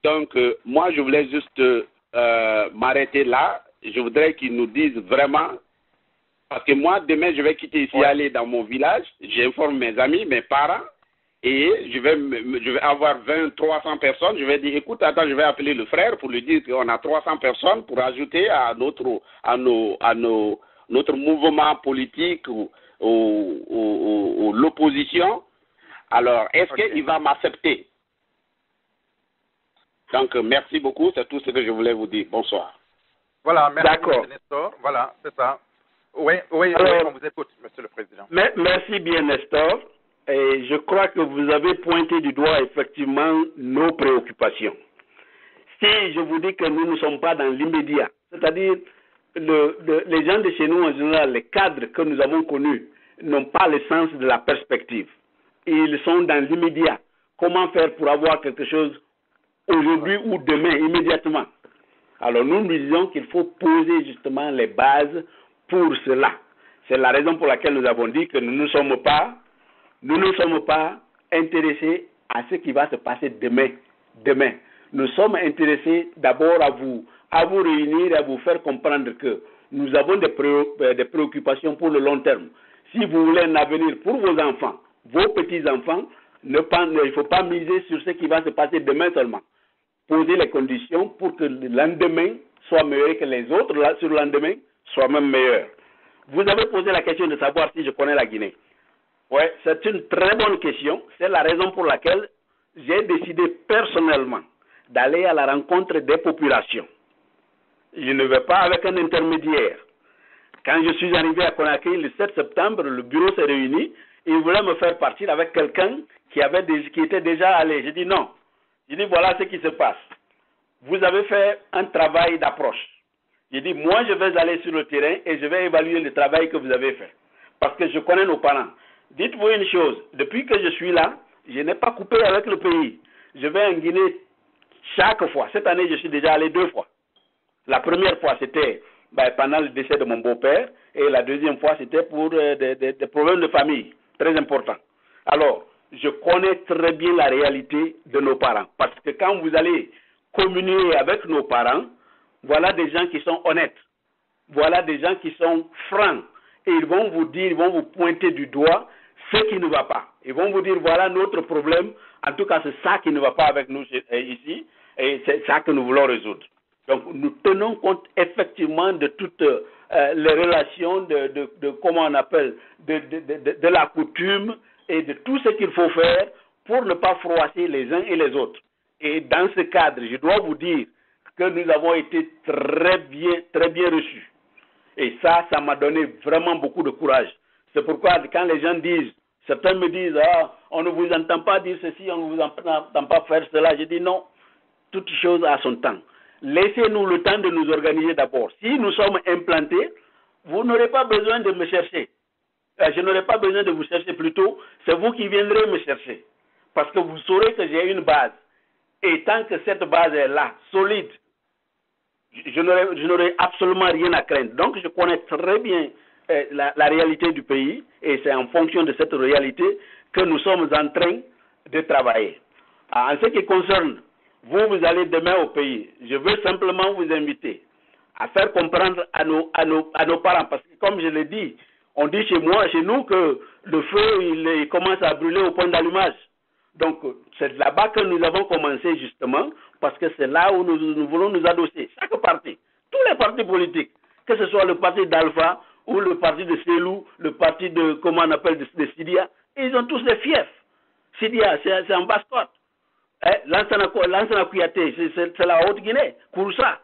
Donc, moi je voulais juste m'arrêter là. Je voudrais qu'ils nous disent vraiment, parce que moi demain je vais quitter ici, aller dans mon village, j'informe mes amis, mes parents, et je vais avoir 300 personnes. Je vais dire, écoute, attends, je vais appeler le frère pour lui dire qu'on a 300 personnes pour ajouter à notre mouvement politique ou l'opposition. Alors, est-ce qu'il va m'accepter? Donc, merci beaucoup. C'est tout ce que je voulais vous dire. Bonsoir. Voilà, merci. D'accord. Nestor. Voilà, c'est ça. Oui, alors, on vous écoute, Monsieur le Président. Merci bien, Nestor. Et je crois que vous avez pointé du doigt effectivement nos préoccupations. Si je vous dis que nous ne sommes pas dans l'immédiat, c'est-à-dire les gens de chez nous en général, les cadres que nous avons connus, n'ont pas le sens de la perspective. Ils sont dans l'immédiat. Comment faire pour avoir quelque chose aujourd'hui ou demain, immédiatement? Alors nous disons qu'il faut poser justement les bases pour cela. C'est la raison pour laquelle nous avons dit que nous ne sommes pas intéressés à ce qui va se passer demain. Nous sommes intéressés d'abord à vous réunir et à vous faire comprendre que nous avons des préoccupations pour le long terme. Si vous voulez un avenir pour vos enfants, vos petits-enfants, il ne faut pas miser sur ce qui va se passer demain seulement. Posez les conditions pour que le lendemain soit meilleur que les autres, sur le lendemain, soit même meilleur. Vous avez posé la question de savoir si je connais la Guinée. Oui, c'est une très bonne question. C'est la raison pour laquelle j'ai décidé personnellement d'aller à la rencontre des populations. Je ne vais pas avec un intermédiaire. Quand je suis arrivé à Conakry le 7 septembre, le bureau s'est réuni et il voulait me faire partir avec quelqu'un qui était déjà allé. J'ai dit non. J'ai dit voilà ce qui se passe. Vous avez fait un travail d'approche. J'ai dit moi je vais aller sur le terrain et je vais évaluer le travail que vous avez fait. Parce que je connais nos parents. Dites-vous une chose, depuis que je suis là, je n'ai pas coupé avec le pays. Je vais en Guinée chaque fois. Cette année, je suis déjà allé 2 fois. La première fois, c'était pendant le décès de mon beau-père, et la deuxième fois, c'était pour des problèmes de famille, très importants. Alors, je connais très bien la réalité de nos parents, parce que quand vous allez communier avec nos parents, voilà des gens qui sont honnêtes, voilà des gens qui sont francs, et ils vont vous dire, ils vont vous pointer du doigt ce qui ne va pas. Ils vont vous dire, voilà notre problème, en tout cas c'est ça qui ne va pas avec nous ici, et c'est ça que nous voulons résoudre. Donc nous tenons compte effectivement de toutes les relations, de comment on appelle, de la coutume et de tout ce qu'il faut faire pour ne pas froisser les uns et les autres. Et dans ce cadre, je dois vous dire que nous avons été très bien reçus. Et ça m'a donné vraiment beaucoup de courage. C'est pourquoi quand les gens disent, certains me disent, ah, on ne vous entend pas dire ceci, on ne vous entend pas faire cela. Je dis non, toute chose a son temps. Laissez-nous le temps de nous organiser d'abord. Si nous sommes implantés, vous n'aurez pas besoin de me chercher. Je n'aurai pas besoin de vous chercher plutôt, c'est vous qui viendrez me chercher. Parce que vous saurez que j'ai une base. Et tant que cette base est là, solide, je n'aurai absolument rien à craindre. Donc je connais très bien la réalité du pays et c'est en fonction de cette réalité que nous sommes en train de travailler. En ce qui concerne, vous allez demain au pays. Je veux simplement vous inviter à faire comprendre à nos parents, parce que comme je l'ai dit, on dit chez nous que le feu il commence à brûler au point d'allumage. Donc c'est là-bas que nous avons commencé justement, parce que c'est là où nous voulons nous adosser. Chaque parti, tous les partis politiques, que ce soit le parti d'Alpha ou le parti de Selou, le parti de, comment on appelle, de Sidia, ils ont tous des fiefs. Sidia, c'est en Basse-Côte. Lansana Kouyaté, c'est la Haute-Guinée. Kouroussa,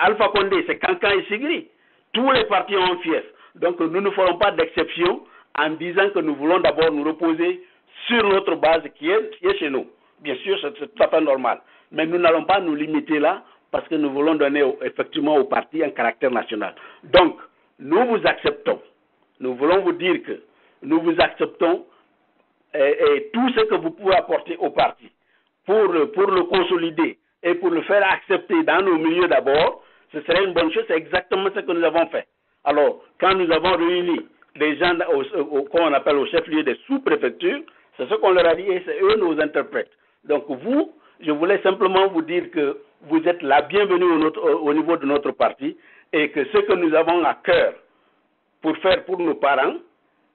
Alpha Condé, c'est Kankan et Sigri. Tous les partis ont un fief. Donc nous ne ferons pas d'exception en disant que nous voulons d'abord nous reposer sur notre base qui est chez nous. Bien sûr, c'est tout à fait normal. Mais nous n'allons pas nous limiter là parce que nous voulons donner effectivement au parti un caractère national. Donc, nous vous acceptons. Nous voulons vous dire que nous vous acceptons et tout ce que vous pouvez apporter au parti pour le consolider et pour le faire accepter dans nos milieux d'abord, ce serait une bonne chose. C'est exactement ce que nous avons fait. Alors, quand nous avons réuni les gens, qu'on appelle au chef-lieu des sous-préfectures, c'est ce qu'on leur a dit et c'est eux nos interprètes. Donc vous, je voulais simplement vous dire que vous êtes la bienvenue au niveau de notre parti et que ce que nous avons à cœur pour faire pour nos parents,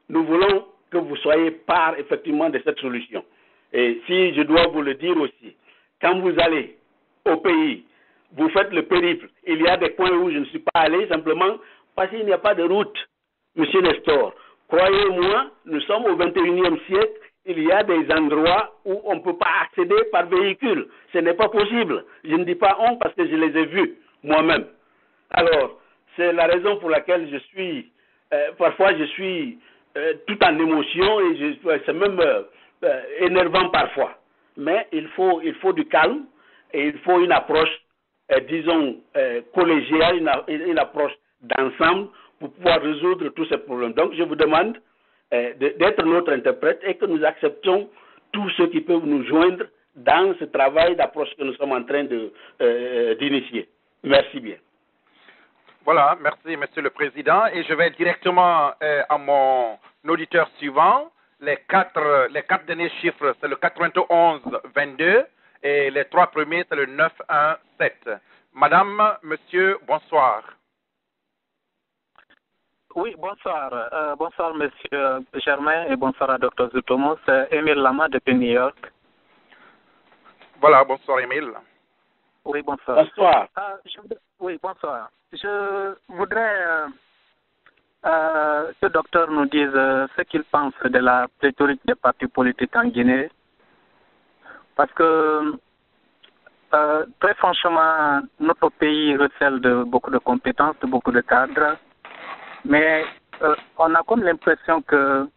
nous voulons que vous soyez part effectivement de cette solution. Et si je dois vous le dire aussi, quand vous allez au pays, vous faites le périple, il y a des points où je ne suis pas allé simplement parce qu'il n'y a pas de route, Monsieur Nestor. Croyez-moi, nous sommes au 21e siècle, il y a des endroits où on ne peut pas accéder par véhicule. Ce n'est pas possible. Je ne dis pas on parce que je les ai vus moi-même. Alors, c'est la raison pour laquelle je suis, parfois je suis tout en émotion et c'est même énervant parfois. Mais il faut du calme et il faut une approche, disons, collégiale, une approche d'ensemble pour pouvoir résoudre tous ces problèmes. Donc, je vous demande d'être notre interprète et que nous acceptons tous ceux qui peuvent nous joindre dans ce travail d'approche que nous sommes en train d'initier. Merci bien. Voilà, merci Monsieur le Président. Et je vais directement à mon auditeur suivant. Les quatre derniers chiffres, c'est le 91-22 et les trois premiers, c'est le 917. Madame, Monsieur, bonsoir. Oui, bonsoir. Bonsoir, Monsieur Germain, et bonsoir à Dr. Zoutomos. C'est Émile Lama depuis New York. Voilà, bonsoir, Émile. Oui, bonsoir. Bonsoir. Oui, bonsoir. Je voudrais que le docteur nous dise ce qu'il pense de la pléthorique des partis politiques en Guinée. Parce que, très franchement, notre pays recèle de beaucoup de compétences, de beaucoup de cadres. Mais on a comme l'impression que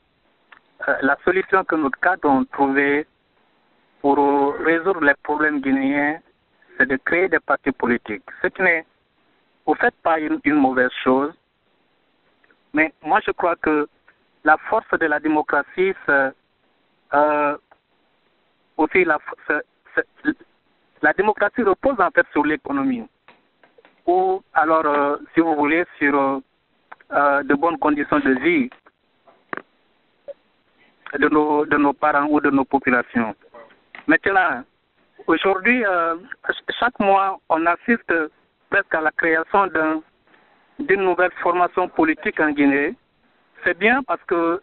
la solution que nos cadres ont trouvée pour résoudre les problèmes guinéens, c'est de créer des partis politiques. Ce qui n'est au fait pas une mauvaise chose, mais moi je crois que la force de la démocratie, c'est aussi la démocratie repose en fait sur l'économie. Ou alors, si vous voulez, sur de bonnes conditions de vie de nos parents ou de nos populations. Maintenant, aujourd'hui, chaque mois, on assiste presque à la création d'une nouvelle formation politique en Guinée. C'est bien parce que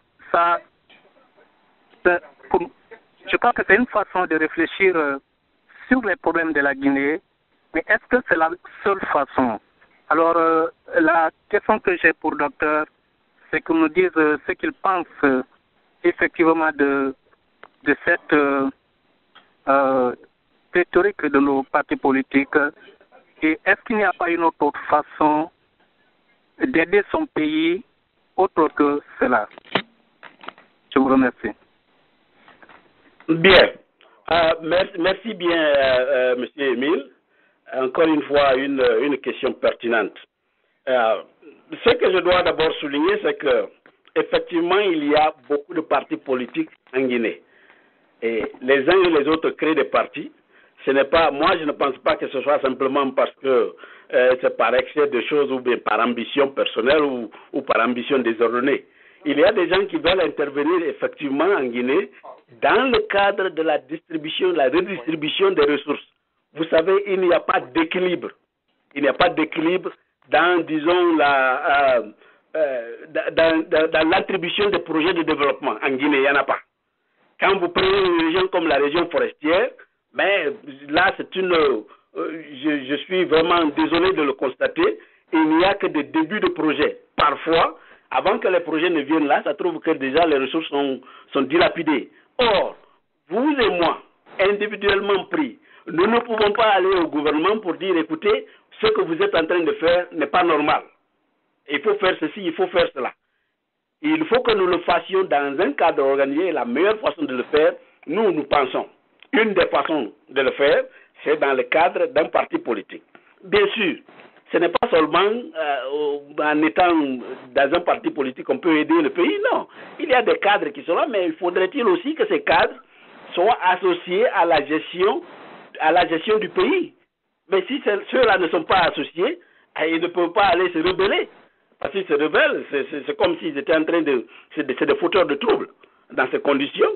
je crois que c'est une façon de réfléchir sur les problèmes de la Guinée, mais est-ce que c'est la seule façon? Alors, la question que j'ai pour le docteur, c'est qu'il nous dise ce qu'il pense effectivement de cette rhétorique de nos partis politiques Et est-ce qu'il n'y a pas une autre façon d'aider son pays autre que cela? Je vous remercie. Bien. Merci bien, Monsieur Émile. Encore une fois, une question pertinente. Ce que je dois d'abord souligner, c'est que effectivement, il y a beaucoup de partis politiques en Guinée. Et les uns et les autres créent des partis. Ce n'est pas, moi, je ne pense pas que ce soit simplement parce que c'est par excès de choses ou bien par ambition personnelle ou par ambition désordonnée. Il y a des gens qui veulent intervenir effectivement en Guinée dans le cadre de la distribution, la redistribution des ressources. Vous savez, il n'y a pas d'équilibre. Il n'y a pas d'équilibre dans, disons, dans l'attribution des projets de développement. En Guinée, il n'y en a pas. Quand vous prenez une région comme la région forestière, mais là, c'est une... je suis vraiment désolé de le constater. Il n'y a que des débuts de projets. Parfois, avant que les projets ne viennent là, ça trouve que déjà les ressources sont dilapidées. Or, vous et moi, individuellement pris, nous ne pouvons pas aller au gouvernement pour dire, écoutez, ce que vous êtes en train de faire n'est pas normal. Il faut faire ceci, il faut faire cela. Il faut que nous le fassions dans un cadre organisé. Et la meilleure façon de le faire, nous pensons, une des façons de le faire, c'est dans le cadre d'un parti politique. Bien sûr, ce n'est pas seulement en étant dans un parti politique qu'on peut aider le pays, non. Il y a des cadres qui sont là, mais il faudrait-il aussi que ces cadres soient associés à la gestion du pays. Mais si ceux-là ne sont pas associés, ils ne peuvent pas aller se rebeller. Parce qu'ils se rebellent, c'est comme s'ils étaient en train de... C'est des fauteurs de troubles. Dans ces conditions,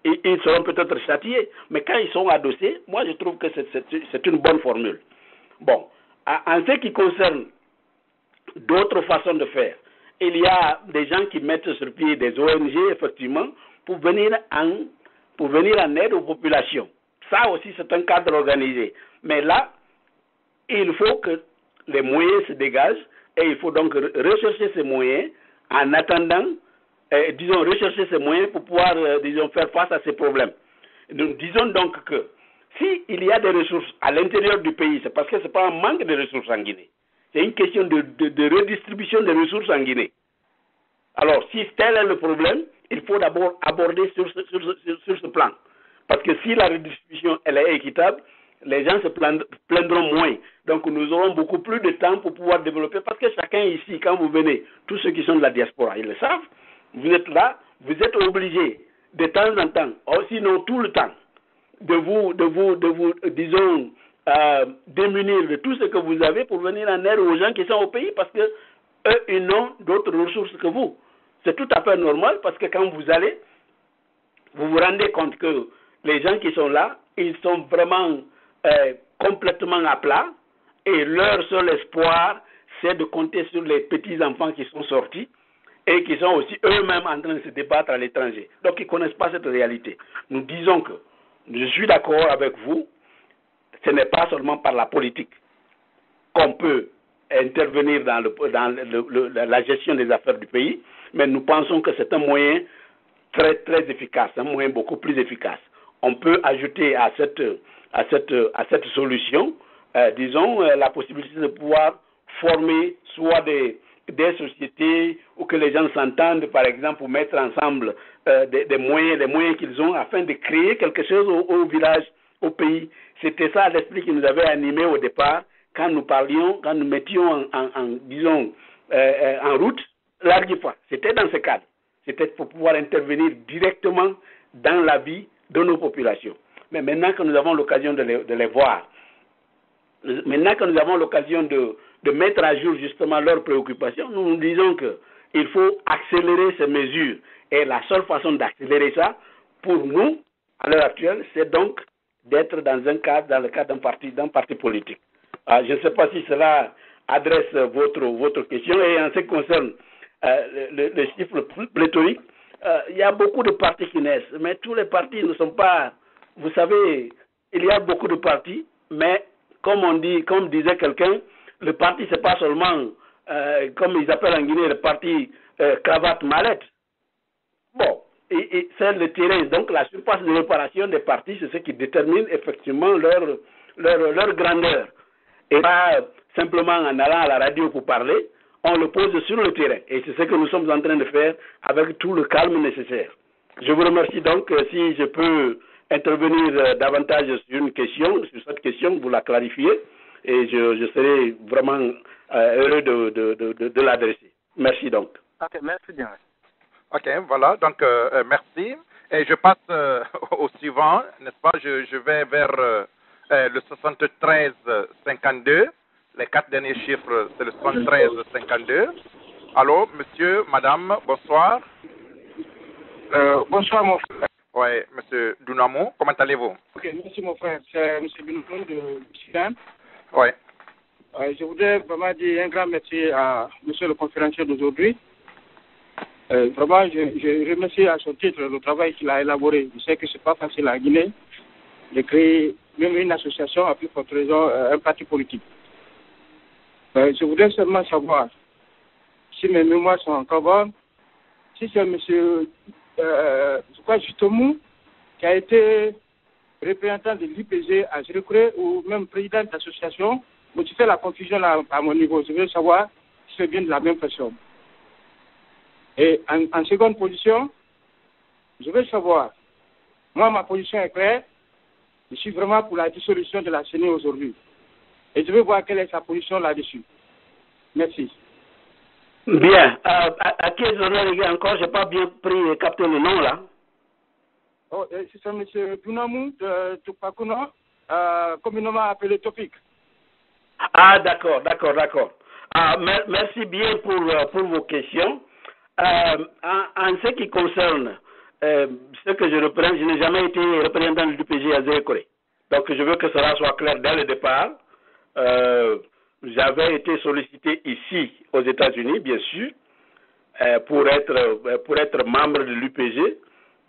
ils seront peut-être châtiés. Mais quand ils sont adossés, moi je trouve que c'est une bonne formule. Bon, en ce qui concerne d'autres façons de faire, il y a des gens qui mettent sur pied des ONG, effectivement, pour venir en aide aux populations. Ça aussi, c'est un cadre organisé. Mais là, il faut que les moyens se dégagent et il faut donc rechercher ces moyens en attendant, rechercher ces moyens pour pouvoir, faire face à ces problèmes. Nous disons donc que s'il y a des ressources à l'intérieur du pays, c'est parce que ce n'est pas un manque de ressources en Guinée. C'est une question de redistribution des ressources en Guinée. Alors, si tel est le problème, il faut d'abord aborder sur ce plan. Parce que si la redistribution elle est équitable, les gens se plaindront moins. Donc nous aurons beaucoup plus de temps pour pouvoir développer. Parce que chacun ici, quand vous venez, tous ceux qui sont de la diaspora, ils le savent, vous êtes là, vous êtes obligés de temps en temps, sinon tout le temps, de vous disons, démunir de tout ce que vous avez pour venir en aide aux gens qui sont au pays parce que eux, ils n'ont d'autres ressources que vous. C'est tout à fait normal parce que quand vous allez, vous vous rendez compte que les gens qui sont là, ils sont vraiment complètement à plat et leur seul espoir, c'est de compter sur les petits-enfants qui sont sortis et qui sont aussi eux-mêmes en train de se débattre à l'étranger. Donc ils ne connaissent pas cette réalité. Nous disons que je suis d'accord avec vous, ce n'est pas seulement par la politique qu'on peut intervenir dans la gestion des affaires du pays, mais nous pensons que c'est un moyen très, très efficace, un moyen beaucoup plus efficace. On peut ajouter à cette solution, disons, la possibilité de pouvoir former soit des sociétés ou que les gens s'entendent, par exemple, pour mettre ensemble des moyens qu'ils ont afin de créer quelque chose au village, au pays. C'était ça l'esprit qui nous avait animés au départ quand nous mettions en route l'Argifa. C'était dans ce cadre. C'était pour pouvoir intervenir directement dans la vie de nos populations. Mais maintenant que nous avons l'occasion de les voir, maintenant que nous avons l'occasion de mettre à jour justement leurs préoccupations, nous disons qu'il faut accélérer ces mesures. Et la seule façon d'accélérer ça, pour nous, à l'heure actuelle, c'est donc d'être dans le cadre d'un parti politique. Je ne sais pas si cela adresse votre question. Et en ce qui concerne le chiffre pléthorique, il y a beaucoup de partis qui naissent, mais tous les partis ne sont pas... Vous savez, il y a beaucoup de partis, mais comme disait quelqu'un, le parti, c'est pas seulement, comme ils appellent en Guinée, le parti cravate-mallette. Bon, et c'est le terrain. Donc, la surface de réparation des partis, c'est ce qui détermine effectivement leur grandeur. et pas simplement en allant à la radio pour parler, on le pose sur le terrain. Et c'est ce que nous sommes en train de faire avec tout le calme nécessaire. Je vous remercie donc. Si je peux intervenir davantage sur cette question, vous la clarifiez, et je serai vraiment heureux de l'adresser. Merci donc. Ok, merci bien. Ok, voilà, donc merci. Et je passe au suivant, n'est-ce pas? Je vais vers le 73-52. Les 4 derniers chiffres, c'est le 73-52. Allô, monsieur, madame, bonsoir. Bonsoir, mon frère. Oui, monsieur Dunamou, comment allez-vous? Ok, merci, mon frère. C'est monsieur Dunamou de Sudan. Oui. Je voudrais vraiment dire un grand merci à monsieur le conférencier d'aujourd'hui. Vraiment, je remercie à son titre le travail qu'il a élaboré. Je sais que ce n'est pas facile à Guinée de créer même une association, à plus forte raison, un parti politique. Je voudrais seulement savoir si mes mémoires sont encore bonnes, si c'est monsieur Justemou qui a été représentant de l'IPG à Zérékoré ou même président d'association. Mais tu fais la confusion là à mon niveau. Je veux savoir si c'est bien de la même personne. Et en seconde position, je veux savoir, moi ma position est claire, je suis vraiment pour la dissolution de la CENI aujourd'hui. Et je veux voir quelle est sa position là-dessus. Merci. Bien. À quel honneur il y a encore? Je n'ai pas bien pris et capté le nom là. Oh, c'est M. Dunamou de Tupakuno, communément appelé Topik. Ah, d'accord. Merci bien pour vos questions. En ce qui concerne ce que je représente, je n'ai jamais été représentant du PG à Zérékoré. Donc je veux que cela soit clair dès le départ. J'avais été sollicité ici aux États-Unis, bien sûr, pour être membre de l'UPG.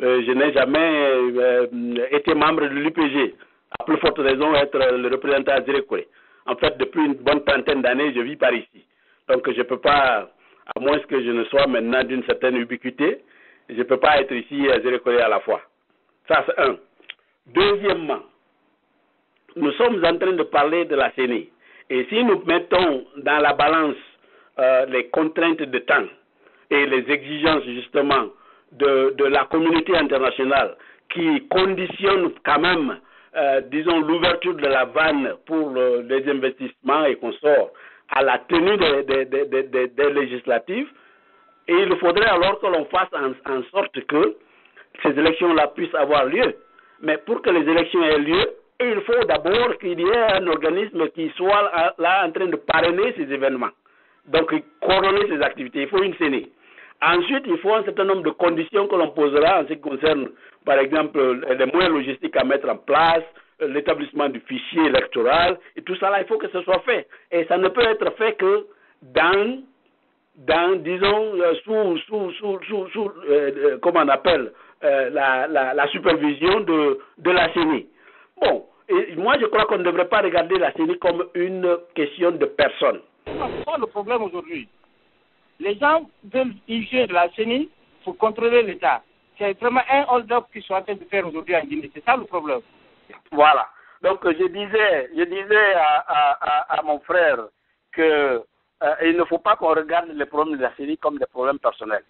Je n'ai jamais été membre de l'UPG. À plus forte raison, être le représentant à Zérékoré. En fait, depuis une bonne trentaine d'années, je vis par ici. Donc je ne peux pas, à moins que je ne sois maintenant d'une certaine ubiquité, je ne peux pas être ici à Zérékoré à la fois. Ça, c'est un. Deuxièmement, nous sommes en train de parler de la CENI. Et si nous mettons dans la balance les contraintes de temps et les exigences justement de la communauté internationale qui conditionnent quand même, disons, l'ouverture de la vanne pour les investissements et consorts à la tenue des législatives, et il faudrait alors que l'on fasse en sorte que ces élections-là puissent avoir lieu. Mais pour que les élections aient lieu, il faut d'abord qu'il y ait un organisme qui soit là en train de parrainer ces événements. Donc, coordonner ces activités. Il faut une CENI. Ensuite, il faut un certain nombre de conditions que l'on posera en ce qui concerne, par exemple, les moyens logistiques à mettre en place, l'établissement du fichier électoral, et tout ça là, il faut que ce soit fait. Et ça ne peut être fait que disons, sous comment on appelle, la supervision de la CENI. Bon, et moi je crois qu'on ne devrait pas regarder la CENI comme une question de personne. C'est ça le problème aujourd'hui. Les gens veulent user de la CENI pour contrôler l'État. C'est vraiment un hold-up qu'ils sont en train de faire aujourd'hui en Guinée. C'est ça le problème. Voilà. Donc je disais à mon frère que il ne faut pas qu'on regarde les problèmes de la CENI comme des problèmes personnels.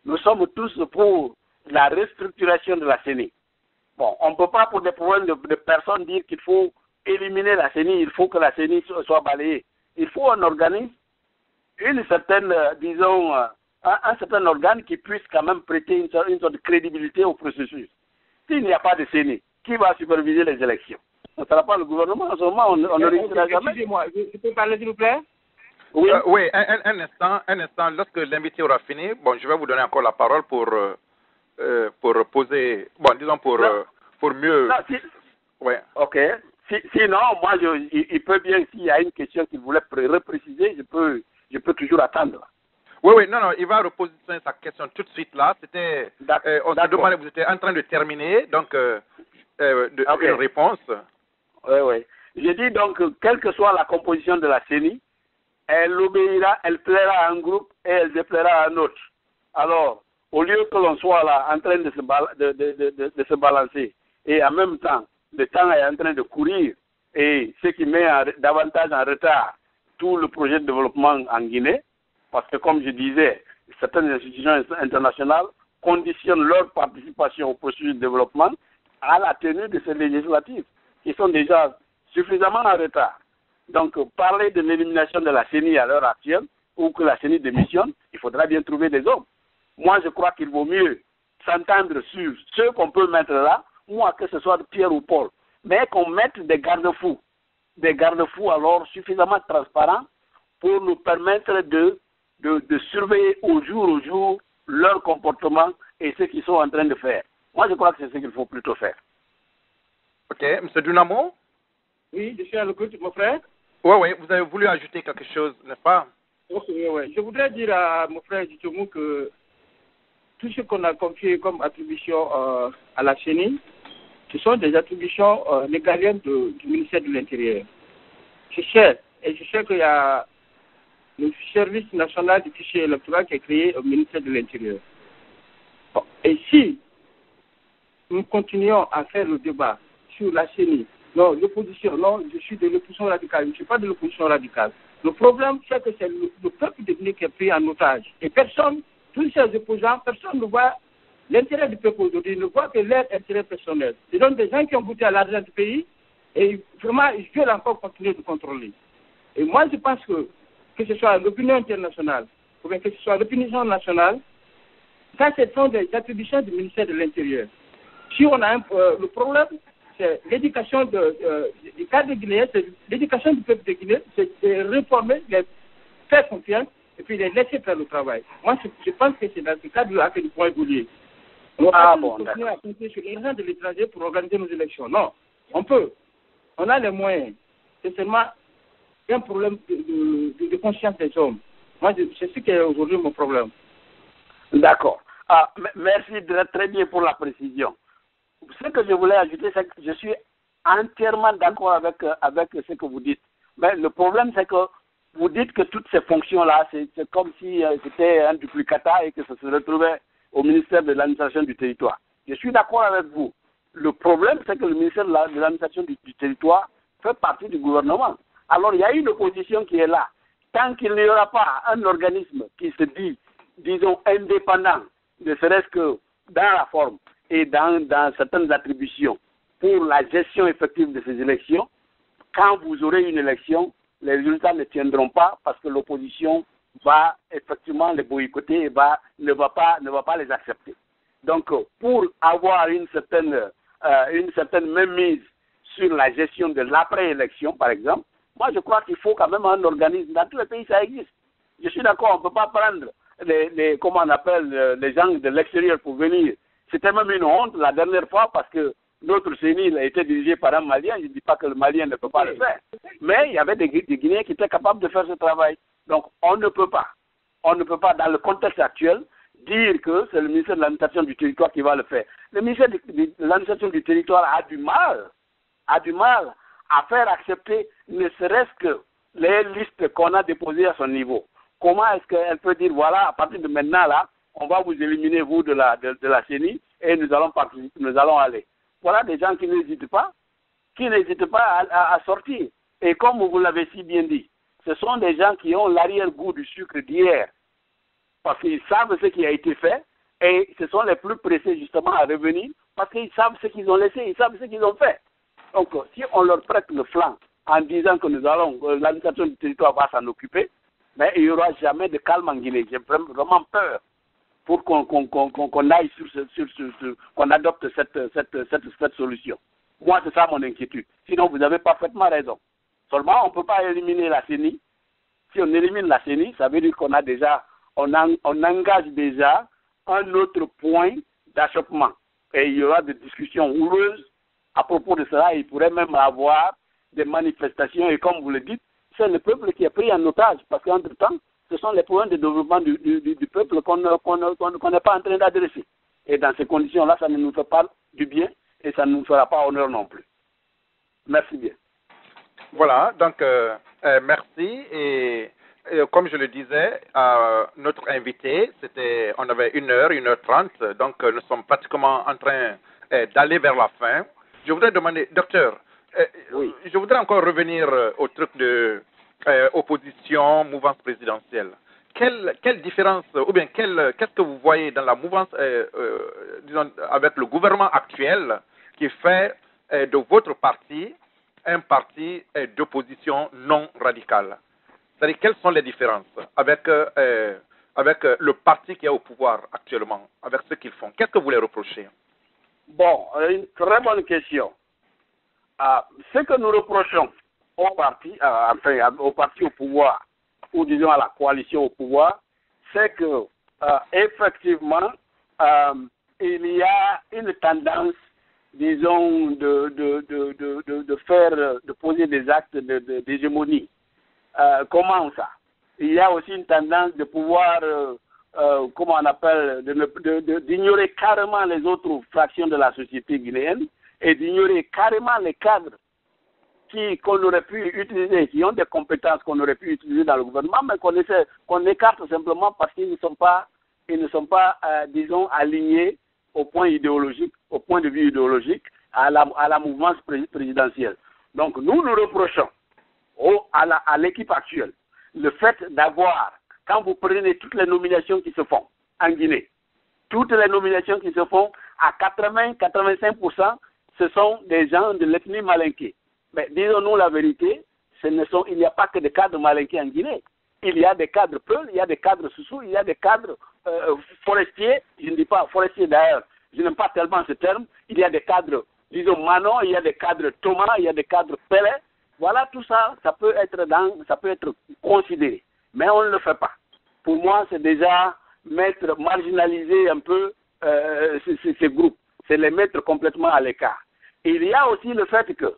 Nous sommes tous pour la restructuration de la CENI. Bon, on ne peut pas pour des problèmes de personnes dire qu'il faut éliminer la CENI, il faut que la CENI soit balayée. Il faut un organisme, une certaine, disons, un certain organe qui puisse quand même prêter une sorte de crédibilité au processus. S'il n'y a pas de CENI, qui va superviser les élections? Ce ne sera pas le gouvernement. En ce moment, on ne réussira jamais. Excusez-moi, je peux parler s'il vous plaît? Oui, un instant. Lorsque l'invité aura fini, bon, je vais vous donner encore la parole pour poser, bon, disons pour mieux. Non, ouais. Ok. Sinon, moi, il peut bien, s'il y a une question qu'il voulait repréciser, je peux toujours attendre. Oui, non, il va reposer sa question tout de suite là. C'était, on se demandait, vous étiez en train de terminer, donc une réponse. Oui. Je dis donc, quelle que soit la composition de la CENI, elle obéira, elle plaira à un groupe et elle déplaira à un autre. Alors, au lieu que l'on soit là en train de se balancer et en même temps, le temps est en train de courir et ce qui met davantage en retard tout le projet de développement en Guinée, parce que comme je disais, certaines institutions internationales conditionnent leur participation au processus de développement à la tenue de ces législatives, qui sont déjà suffisamment en retard. Donc, parler de l'élimination de la CENI à l'heure actuelle, ou que la CENI démissionne, il faudra bien trouver des hommes. Moi, je crois qu'il vaut mieux s'entendre sur ceux qu'on peut mettre là, moi, que ce soit Pierre ou Paul, mais qu'on mette des garde-fous alors suffisamment transparents pour nous permettre de surveiller au jour leur comportement et ce qu'ils sont en train de faire. Moi, je crois que c'est ce qu'il faut plutôt faire. Ok, M. Dunamo? Oui, je suis à l'écoute, mon frère. Oui, vous avez voulu ajouter quelque chose, n'est-ce pas? Oui. Je voudrais dire à mon frère Djitoumou que tout ce qu'on a confié comme attribution à la CENI, ce sont des attributions légaliennes du ministère de l'Intérieur. Je sais qu'il y a le service national du fichier électoral qui est créé au ministère de l'Intérieur. Bon, et si nous continuons à faire le débat sur la CENI, non, l'opposition, non, je suis de l'opposition radicale, je ne suis pas de l'opposition radicale. Le problème, c'est que c'est le peuple de Guinée qui est pris en otage. Et personne, tous ces opposants, personne ne voit l'intérêt du peuple aujourd'hui, ne voit que leur intérêt personnel. Ce sont des gens qui ont goûté à l'argent du pays et vraiment, ils veulent encore continuer de contrôler. Et moi, je pense que ce soit l'opinion internationale ou bien que ce soit l'opinion nationale, ça, ce sont des attributions du ministère de l'Intérieur. Si on a le problème, c'est l'éducation du cadre guinéen, c'est l'éducation du peuple de Guinée, c'est de réformer, les faire confiance et puis les laisser faire le travail. Moi, je pense que c'est dans ce cadre-là que nous pouvons évoluer. On ne va pas continuer à compter sur l'argent de l'étranger pour organiser nos élections. Non, on peut. On a les moyens. C'est seulement un problème de conscience des hommes. Moi, c'est ce qui est aujourd'hui mon problème. D'accord. Merci très bien pour la précision. Ce que je voulais ajouter, c'est que je suis entièrement d'accord avec ce que vous dites. Mais le problème, c'est que vous dites que toutes ces fonctions-là, c'est comme si c'était un duplicata et que ça se retrouvait au ministère de l'administration du territoire. Je suis d'accord avec vous. Le problème, c'est que le ministère de l'administration du territoire fait partie du gouvernement. Alors, il y a une opposition qui est là. Tant qu'il n'y aura pas un organisme qui se dit, disons, indépendant, ne serait-ce que dans la forme et dans certaines attributions pour la gestion effective de ces élections, quand vous aurez une élection, les résultats ne tiendront pas parce que l'opposition va effectivement les boycotter et ne va pas les accepter. Donc, pour avoir une certaine mainmise sur la gestion de l'après-élection, par exemple, moi je crois qu'il faut quand même un organisme. Dans tous les pays, ça existe. Je suis d'accord, on ne peut pas prendre comment on appelle, les gens de l'extérieur pour venir. C'était même une honte la dernière fois parce que notre CENI a été dirigé par un Malien. Je ne dis pas que le Malien ne peut pas le faire. Mais il y avait des Guinéens qui étaient capables de faire ce travail. Donc, on ne peut pas, dans le contexte actuel, dire que c'est le ministère de l'administration du territoire qui va le faire. Le ministère de l'administration du territoire a du mal à faire accepter ne serait-ce que les listes qu'on a déposées à son niveau. Comment est-ce qu'elle peut dire, voilà, à partir de maintenant, là, on va vous éliminer, vous, de la CENI, et nous allons aller. Voilà des gens qui n'hésitent pas à sortir. Et comme vous l'avez si bien dit, ce sont des gens qui ont l'arrière-goût du sucre d'hier, parce qu'ils savent ce qui a été fait, et ce sont les plus pressés justement à revenir, parce qu'ils savent ce qu'ils ont laissé, ils savent ce qu'ils ont fait. Donc, si on leur prête le flanc en disant que l'administration du territoire va s'en occuper, mais il n'y aura jamais de calme en Guinée. J'ai vraiment peur pour qu'on aille qu'on adopte cette solution. Moi, c'est ça mon inquiétude. Sinon, vous avez parfaitement raison. Seulement, on ne peut pas éliminer la CENI. Si on élimine la CENI, ça veut dire qu'on engage déjà un autre point d'achoppement. Et il y aura des discussions houleuses à propos de cela. Il pourrait même avoir des manifestations. Et comme vous le dites, c'est le peuple qui est pris en otage. Parce qu'entre-temps, ce sont les problèmes de développement du peuple qu'on n'est pas en train d'adresser. Et dans ces conditions-là, ça ne nous fait pas du bien et ça ne nous fera pas honneur non plus. Merci bien. Voilà, donc merci. Et comme je le disais, notre invité, on avait 1h30, donc nous sommes pratiquement en train d'aller vers la fin. Je voudrais demander, docteur, Oui. Je voudrais encore revenir au truc de opposition, mouvance présidentielle. Quelle différence, ou bien qu'est-ce que vous voyez dans la mouvance, disons, avec le gouvernement actuel qui fait de votre parti un parti d'opposition non radicale? C'est-à-dire, quelles sont les différences avec le parti qui est au pouvoir actuellement, avec ce qu'ils font? Qu'est-ce que vous les reprochez? Bon, une très bonne question. Ce que nous reprochons au parti, au parti au pouvoir, ou disons à la coalition au pouvoir, c'est que effectivement, il y a une tendance, disons, de poser des actes d'hégémonie. Comment ça? Il y a aussi une tendance de pouvoir, comment on appelle, d'ignorer carrément les autres fractions de la société guinéenne et d'ignorer carrément les cadres qu'on aurait pu utiliser, qui ont des compétences qu'on aurait pu utiliser dans le gouvernement, mais qu'on écarte simplement parce qu'ils ne sont pas, disons, alignés au point de vue idéologique, à la mouvance présidentielle. Donc nous reprochons à l'équipe actuelle le fait d'avoir, quand vous prenez toutes les nominations qui se font en Guinée, toutes les nominations qui se font, à 80-85%, ce sont des gens de l'ethnie malinké. Mais disons-nous la vérité, il n'y a pas que des cadres malinqués en Guinée. Il y a des cadres Peul, il y a des cadres Soussou, il y a des cadres forestiers, je ne dis pas forestiers d'ailleurs, je n'aime pas tellement ce terme, il y a des cadres, disons Manon, il y a des cadres Thomas, il y a des cadres Pelé. Voilà, tout ça, ça peut être considéré, mais on ne le fait pas. Pour moi, c'est déjà marginaliser un peu ces groupes, c'est les mettre complètement à l'écart. Il y a aussi le fait que,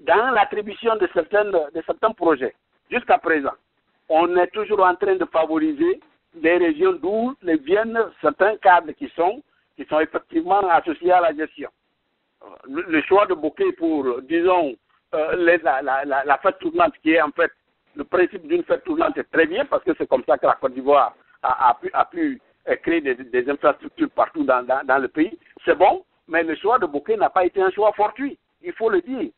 dans l'attribution de certains projets, jusqu'à présent, on est toujours en train de favoriser les régions d'où viennent certains cadres qui sont effectivement associés à la gestion. Le choix de Bokeh pour, disons, la fête tournante, qui est en fait le principe d'une fête tournante, est très bien parce que c'est comme ça que la Côte d'Ivoire a pu créer des infrastructures partout dans le pays. C'est bon, mais le choix de Bokeh n'a pas été un choix fortuit, il faut le dire.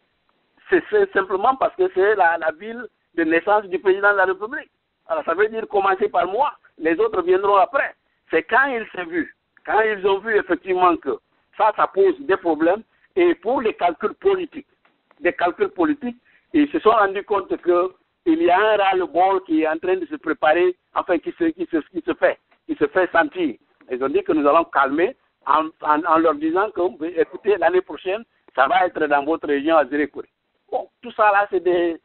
C'est simplement parce que c'est la ville de naissance du président de la République. Alors ça veut dire commencer par moi, les autres viendront après. C'est quand ils ont vu effectivement que ça pose des problèmes, et pour les calculs politiques, ils se sont rendus compte qu'il y a un ras-le-bol qui est en train de se préparer, enfin qui se fait sentir. Ils ont dit que nous allons calmer en leur disant que, écoutez, l'année prochaine, ça va être dans votre région à Zérékouré. Bon, tout ça là, c'est des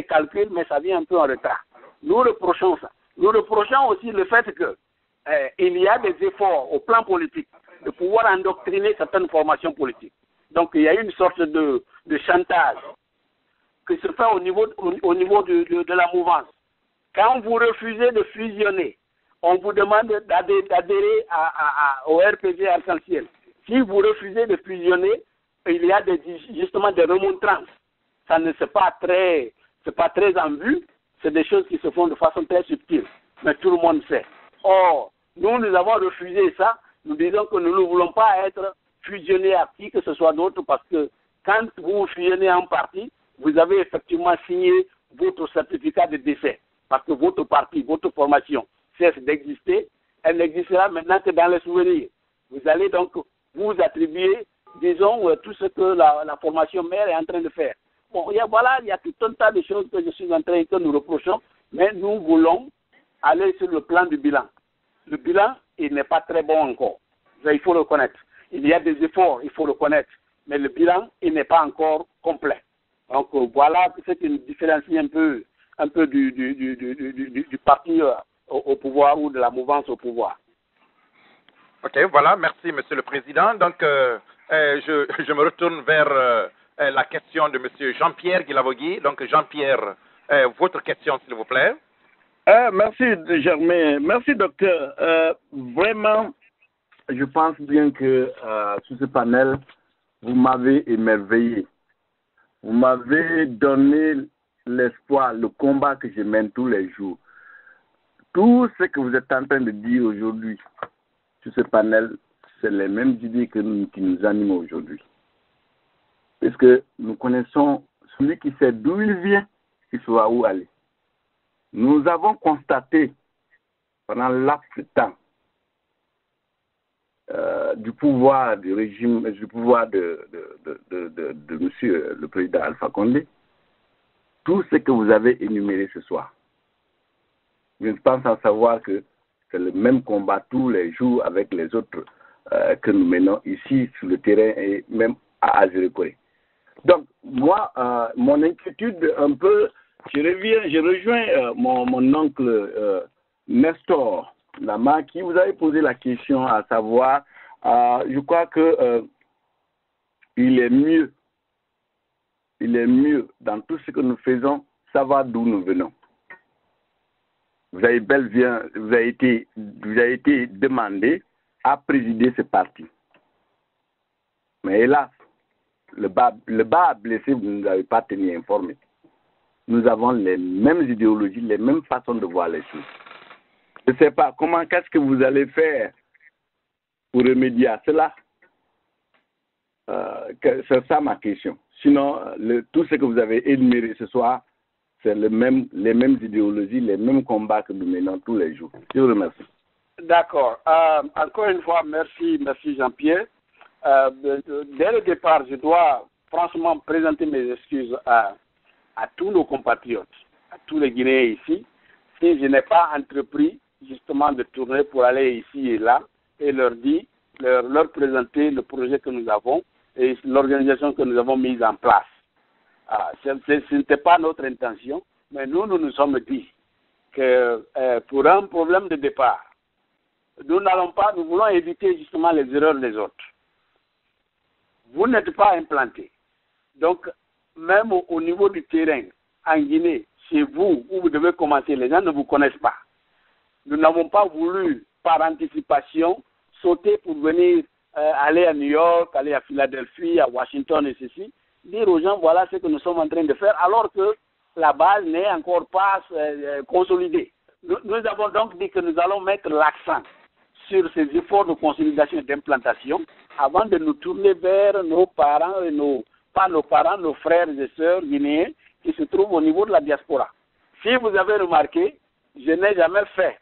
calculs, mais ça vient un peu en retard. Nous reprochons ça. Nous reprochons aussi le fait qu'il y a des efforts au plan politique de pouvoir endoctriner certaines formations politiques. Donc il y a une sorte de chantage qui se fait au niveau de la mouvance. Quand vous refusez de fusionner, on vous demande d'adhérer au RPG Arc-en-Ciel. Si vous refusez de fusionner, il y a justement des remontrances. Ça ne c'est pas très en vue, c'est des choses qui se font de façon très subtile, mais tout le monde sait. Or, nous avons refusé ça, nous disons que nous ne voulons pas être fusionnés à qui que ce soit d'autre, parce que quand vous fusionnez en parti, vous avez effectivement signé votre certificat de décès, parce que votre parti, votre formation cesse d'exister, elle n'existera maintenant que dans les souvenirs. Vous allez donc vous attribuer, disons, tout ce que la formation mère est en train de faire. Bon, il y a tout un tas de choses que nous reprochons, mais nous voulons aller sur le plan du bilan. Le bilan, il n'est pas très bon encore. Il faut le reconnaître. Il y a des efforts, il faut le reconnaître, mais le bilan, il n'est pas encore complet. Donc voilà ce qui nous différencie un peu du parti au pouvoir ou de la mouvance au pouvoir. Ok, voilà, merci Monsieur le Président. Donc je me retourne vers la question de Monsieur Jean-Pierre Guilavogui. Donc Jean-Pierre, votre question s'il vous plaît. Merci Germain, merci docteur. Vraiment, je pense bien que sur ce panel, vous m'avez émerveillé. Vous m'avez donné l'espoir, le combat que je mène tous les jours. Tout ce que vous êtes en train de dire aujourd'hui sur ce panel, c'est les mêmes idées qui nous animent aujourd'hui. puisque nous connaissons celui qui sait d'où il vient, qui saura où aller. Nous avons constaté pendant laps de temps du pouvoir du régime, du pouvoir de monsieur le président Alpha Condé, tout ce que vous avez énuméré ce soir. Je pense à savoir que c'est le même combat tous les jours avec les autres que nous menons ici sur le terrain et même à Azerikore. Donc, moi, mon inquiétude un peu, je rejoins mon oncle Nestor Lama qui vous avait posé la question à savoir, je crois que il est mieux dans tout ce que nous faisons, savoir d'où nous venons. Vous avez été demandé à présider ce parti. Mais hélas, le bas a blessé, vous ne nous avez pas tenu informés. Nous avons les mêmes idéologies, les mêmes façons de voir les choses. Je ne sais pas, qu'est-ce que vous allez faire pour remédier à cela? C'est ça ma question. Sinon, tout ce que vous avez énuméré ce soir, c'est les mêmes idéologies, les mêmes combats que nous menons tous les jours. Je vous remercie. D'accord. Encore une fois, merci Jean-Pierre. Dès le départ, je dois franchement présenter mes excuses à tous nos compatriotes, à tous les Guinéens ici, si je n'ai pas entrepris justement de tourner pour aller ici et là et leur présenter le projet que nous avons et l'organisation que nous avons mise en place. Ce n'était pas notre intention, mais nous nous sommes dit que pour un problème de départ, nous voulons éviter justement les erreurs des autres. Vous n'êtes pas implanté. Donc, même au niveau du terrain, en Guinée, chez vous, où vous devez commencer, les gens ne vous connaissent pas. Nous n'avons pas voulu, par anticipation, sauter pour venir aller à New York, aller à Philadelphie, à Washington et ceci, dire aux gens, voilà ce que nous sommes en train de faire, alors que la base n'est encore pas consolidée. Nous avons donc dit que nous allons mettre l'accent sur ces efforts de consolidation et d'implantation avant de nous tourner vers nos parents et nos frères et sœurs guinéens qui se trouvent au niveau de la diaspora. Si vous avez remarqué, je n'ai jamais fait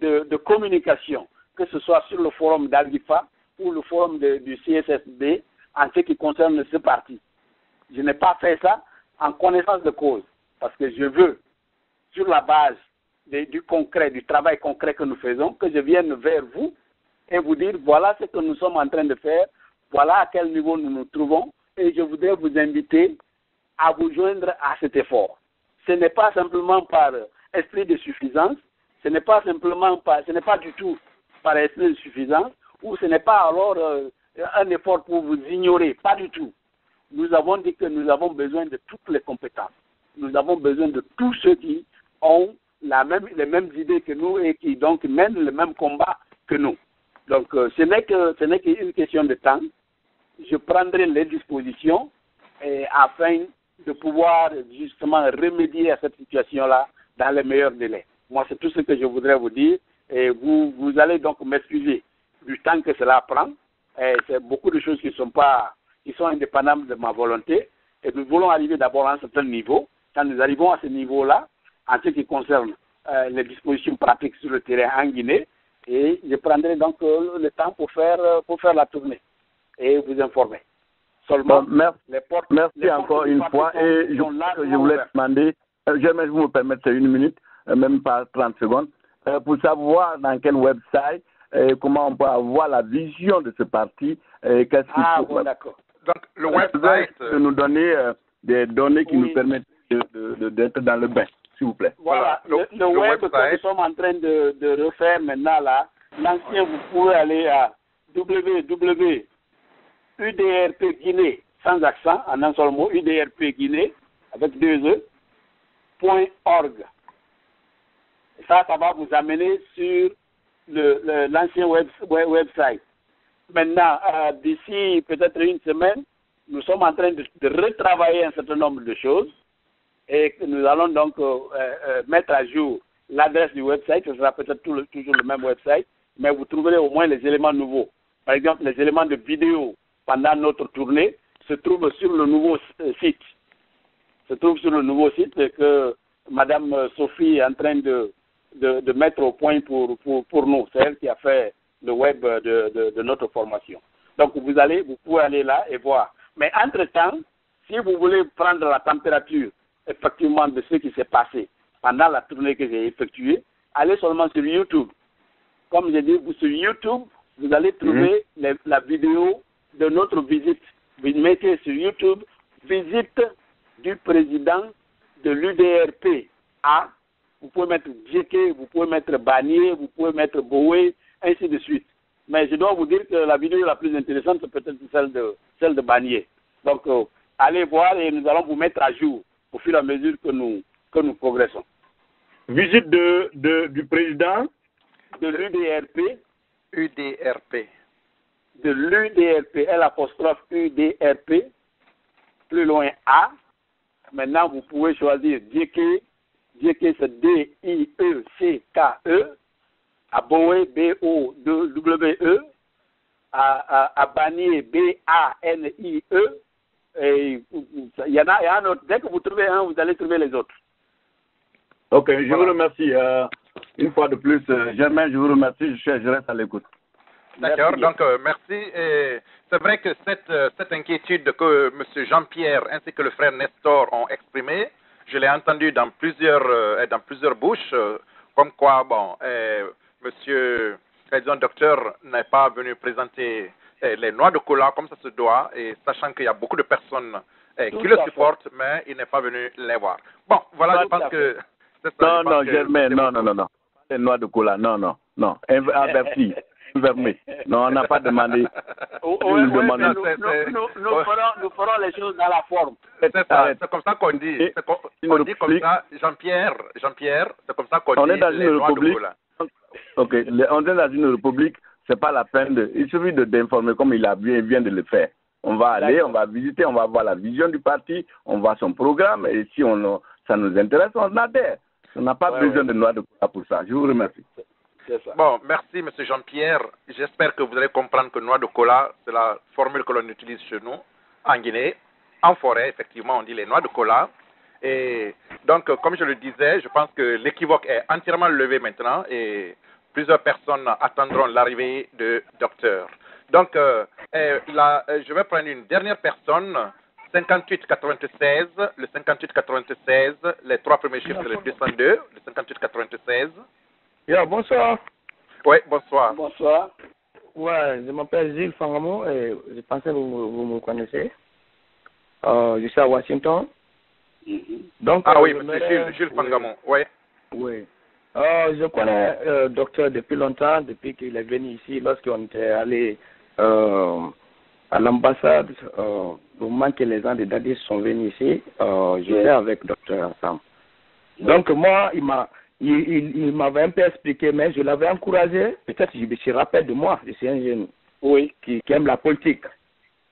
de communication, que ce soit sur le forum d'Algifa ou le forum du CSSD en ce qui concerne ce parti. Je n'ai pas fait ça en connaissance de cause, parce que je veux, sur la base du concret, du travail concret que nous faisons, que je vienne vers vous et vous dire voilà ce que nous sommes en train de faire, voilà à quel niveau nous nous trouvons, et je voudrais vous inviter à vous joindre à cet effort. Ce n'est pas simplement par esprit de suffisance, ce n'est pas du tout par esprit de suffisance, ou ce n'est pas alors un effort pour vous ignorer, pas du tout. Nous avons dit que nous avons besoin de toutes les compétences. Nous avons besoin de tous ceux qui ont les mêmes idées que nous et qui donc mènent le même combat que nous. Donc ce n'est qu'une question de temps. Je prendrai les dispositions afin de pouvoir justement remédier à cette situation-là dans les meilleurs délais. Moi, c'est tout ce que je voudrais vous dire. Et vous allez donc m'excuser du temps que cela prend. C'est beaucoup de choses qui sont indépendantes de ma volonté. Et nous voulons arriver d'abord à un certain niveau. Quand nous arrivons à ce niveau-là, en ce qui concerne les dispositions pratiques sur le terrain en Guinée, et je prendrai donc le temps pour faire la tournée et vous informer. Seulement, merci encore une fois. Et je voulais demander, jamais vous me permettez 1 minute, même pas 30 secondes, pour savoir dans quel website, comment on peut avoir la vision de ce parti. Qu'est-ce qu'il faut. Bon, d'accord. Donc, le website. De nous donner des données qui nous permettent d'être dans le bain, s'il vous plaît. Voilà, le web website que nous sommes en train de refaire maintenant là, l'ancien, vous pouvez aller à www.udrp Guinée, sans accent, en un seul mot, UDRP Guinée, avec 2 .org. Ça va vous amener sur l'ancien website. Maintenant, d'ici peut-être 1 semaine, nous sommes en train de retravailler un certain nombre de choses et nous allons donc mettre à jour l'adresse du website. Ce sera peut-être toujours le même website, mais vous trouverez au moins les éléments nouveaux. Par exemple, les éléments de vidéo pendant notre tournée se trouve sur le nouveau site. Se trouve sur le nouveau site que Madame Sophie est en train de mettre au point pour nous. C'est elle qui a fait le web de notre formation. Donc vous pouvez aller là et voir. Mais entre-temps, si vous voulez prendre la température effectivement de ce qui s'est passé pendant la tournée que j'ai effectuée, allez seulement sur YouTube. Comme j'ai dit, sur YouTube, vous allez trouver la vidéo de notre visite. Vous mettez sur YouTube visite du président de l'UDRP A. Vous pouvez mettre Djeke, vous pouvez mettre Banier, vous pouvez mettre Boé, ainsi de suite. Mais je dois vous dire que la vidéo la plus intéressante, c'est peut-être celle de Banier. Donc, allez voir et nous allons vous mettre à jour au fur et à mesure que nous progressons. Visite du président de l'UDRP. UDRP. De l'UDRP, L'' UDRP, plus loin A. Maintenant, vous pouvez choisir Djeke. Djeke, c'est D-I-E-C-K-E. À Boé, B-O-W-E. À Banier, B-A-N-I-E. Et il y en a un autre. Dès que vous trouvez un, vous allez trouver les autres. Ok, je vous remercie. Une fois de plus, Germain, je vous remercie. Je reste à l'écoute. D'accord, donc merci. C'est vrai que cette inquiétude que M. Jean-Pierre ainsi que le frère Nestor ont exprimée, je l'ai entendue dans plusieurs bouches, comme quoi, bon, monsieur, disons, docteur n'est pas venu présenter les noix de cola comme ça se doit, et sachant qu'il y a beaucoup de personnes qui le supportent, mais il n'est pas venu les voir. Bon, voilà, je pense que c'est ça. Non, Germain, non. Les noix de cola, non. Averti. Non, on n'a pas demandé. Nous ferons les choses dans la forme. C'est ça, c'est comme ça qu'on dit. On dit comme ça, Jean-Pierre, c'est comme ça qu'on dit. On est dans une république. Ok, on est dans une république, c'est pas la peine il suffit d'informer comme il vient de le faire. On va aller, on va visiter, on va voir la vision du parti, on voit son programme, et si ça nous intéresse, on adhère. On n'a pas besoin de noix de cola pour ça. Je vous remercie. Bon, merci M. Jean-Pierre. J'espère que vous allez comprendre que noix de cola, c'est la formule que l'on utilise chez nous, en Guinée. En forêt, effectivement, on dit les noix de cola. Et donc, comme je le disais, je pense que l'équivoque est entièrement levé maintenant et plusieurs personnes attendront l'arrivée de docteur. Donc, je vais prendre une dernière personne, 5896, le 5896, les trois premiers chiffres, c'est le 202, le 5896. Bonsoir. Oui, bonsoir. Bonsoir. Ouais, je m'appelle Gilles Fangamo et je pensais que vous me connaissez. Je suis à Washington. Donc, oui, monsieur Gilles Fangamo, oui. Oui. Je connais le docteur depuis longtemps, depuis qu'il est venu ici, lorsqu'on était allé à l'ambassade, au moment que les gens de Dadis sont venus ici, j'étais avec le docteur ensemble. Donc, moi, il m'avait un peu expliqué, mais je l'avais encouragé. Peut-être je me rappelle de moi, je suis un jeune qui aime la politique.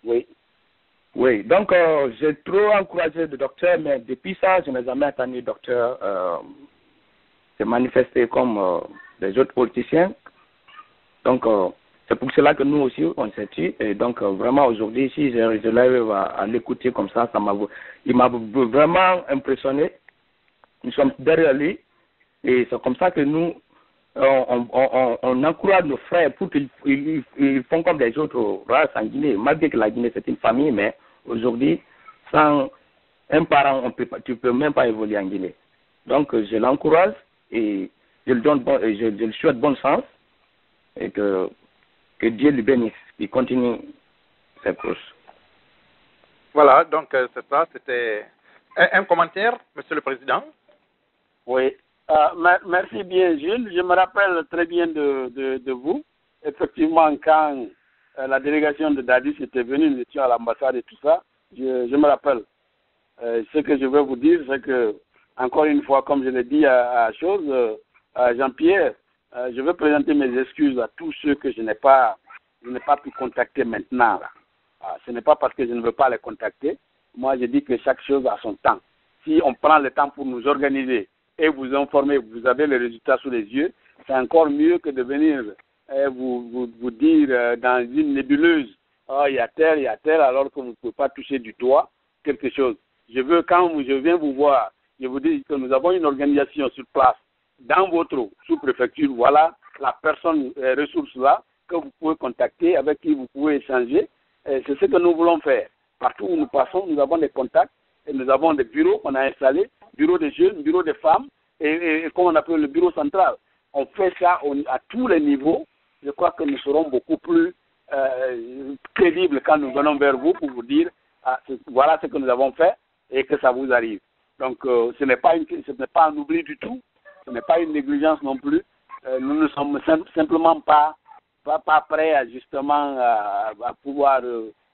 Oui, donc j'ai trop encouragé le docteur, mais depuis ça, je n'ai jamais entendu le docteur se manifester comme les autres politiciens. Donc, c'est pour cela que nous aussi, on s'est tués. Et donc, vraiment, aujourd'hui, si je l'arrive à l'écouter comme ça, il m'a vraiment impressionné. Nous sommes derrière lui. Et c'est comme ça que nous, on encourage nos frères pour qu'ils font comme les autres races en Guinée. Malgré que la Guinée, c'est une famille, mais aujourd'hui, sans un parent, tu ne peux même pas évoluer en Guinée. Donc, je l'encourage et je lui souhaite bonne chance et que Dieu lui bénisse. Il continue ses courses. Voilà, donc c'est ça. C'était un commentaire, Monsieur le Président. Oui. Merci bien, Gilles. Je me rappelle très bien de vous. Effectivement, quand la délégation de Dadis était venue, nous étions à l'ambassade et tout ça, je me rappelle. Ce que je veux vous dire, c'est que, encore une fois, comme je l'ai dit à Jean-Pierre, je veux présenter mes excuses à tous ceux que je n'ai pas pu contacter maintenant. Ce n'est pas parce que je ne veux pas les contacter. Moi, je dis que chaque chose a son temps. Si on prend le temps pour nous organiser et vous informer, vous avez les résultats sous les yeux, c'est encore mieux que de venir vous dire dans une nébuleuse oh, il y a tel, alors que vous ne pouvez pas toucher du doigt quelque chose. Je veux, quand je viens vous voir, je vous dis que nous avons une organisation sur place dans votre sous-préfecture. Voilà la personne ressource là que vous pouvez contacter, avec qui vous pouvez échanger. C'est ce que nous voulons faire. Partout où nous passons, nous avons des contacts et nous avons des bureaux qu'on a installés, bureaux de jeunes, bureaux de femmes et comme on appelle le bureau central. On fait ça à tous les niveaux. Je crois que nous serons beaucoup plus crédibles quand nous venons vers vous pour vous dire voilà ce que nous avons fait et que ça vous arrive. Donc ce n'est pas un oubli du tout, ce n'est pas une négligence non plus. Nous ne sommes simplement pas prêts à justement à pouvoir,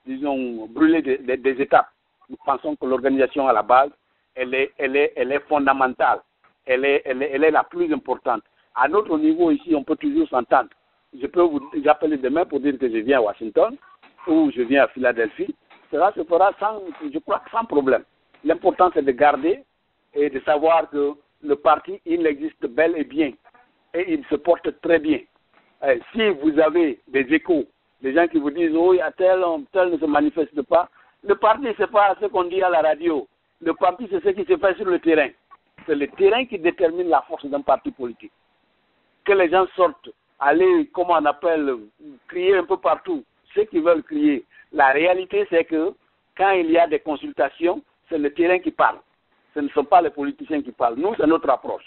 disons, brûler des étapes. Nous pensons que l'organisation à la base, elle est fondamentale, elle est la plus importante. À notre niveau ici, on peut toujours s'entendre. Je peux vous appeler demain pour dire que je viens à Washington ou je viens à Philadelphie. Cela se fera sans problème. L'important, c'est de garder et de savoir que le parti, il existe bel et bien et il se porte très bien. Si vous avez des échos, des gens qui vous disent « Oh, il y a tel ne se manifeste pas », le parti, ce n'est pas ce qu'on dit à la radio. Le parti, c'est ce qui se fait sur le terrain. C'est le terrain qui détermine la force d'un parti politique. Que les gens sortent, aller, comment on appelle, crier un peu partout, ceux qui veulent crier. La réalité, c'est que quand il y a des consultations, c'est le terrain qui parle. Ce ne sont pas les politiciens qui parlent. Nous, c'est notre approche.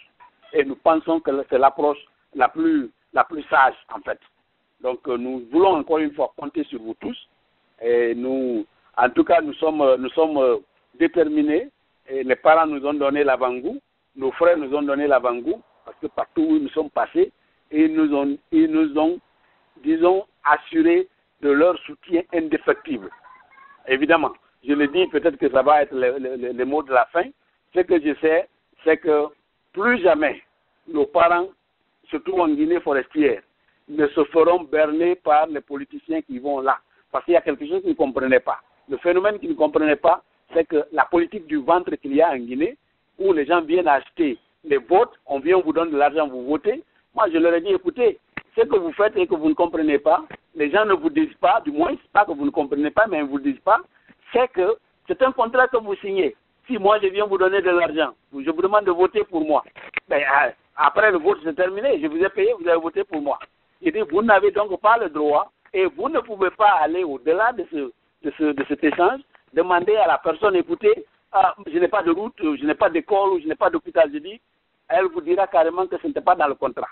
Et nous pensons que c'est l'approche la plus sage, en fait. Donc, nous voulons encore une fois compter sur vous tous. Et nous, en tout cas, nous sommes déterminés. Et les parents nous ont donné l'avant-goût. Nos frères nous ont donné l'avant-goût. Parce que partout où nous sommes passés, ils nous ont, disons, assuré de leur soutien indéfectible. Évidemment, je le dis, peut-être que ça va être le mot de la fin. Ce que je sais, c'est que plus jamais nos parents, surtout en Guinée forestière, ne se feront berner par les politiciens qui vont là. Parce qu'il y a quelque chose qu'ils ne comprenaient pas. Le phénomène qu'ils ne comprenaient pas, c'est que la politique du ventre qu'il y a en Guinée, où les gens viennent acheter les votes, on vient, on vous donne de l'argent, vous votez. Moi, je leur ai dit, écoutez, ce que vous faites et que vous ne comprenez pas, les gens ne vous disent pas, du moins, pas que vous ne comprenez pas, mais ils ne vous disent pas, c'est que c'est un contrat que vous signez. Si moi, je viens vous donner de l'argent, je vous demande de voter pour moi. Ben, après le vote, c'est terminé. Je vous ai payé, vous avez voté pour moi. Je dis, vous n'avez donc pas le droit et vous ne pouvez pas aller au-delà de cet échange, demander à la personne, écoutez, je n'ai pas de route, je n'ai pas d'école, ou je n'ai pas d'hôpital. Je dis, elle vous dira carrément que ce n'était pas dans le contrat.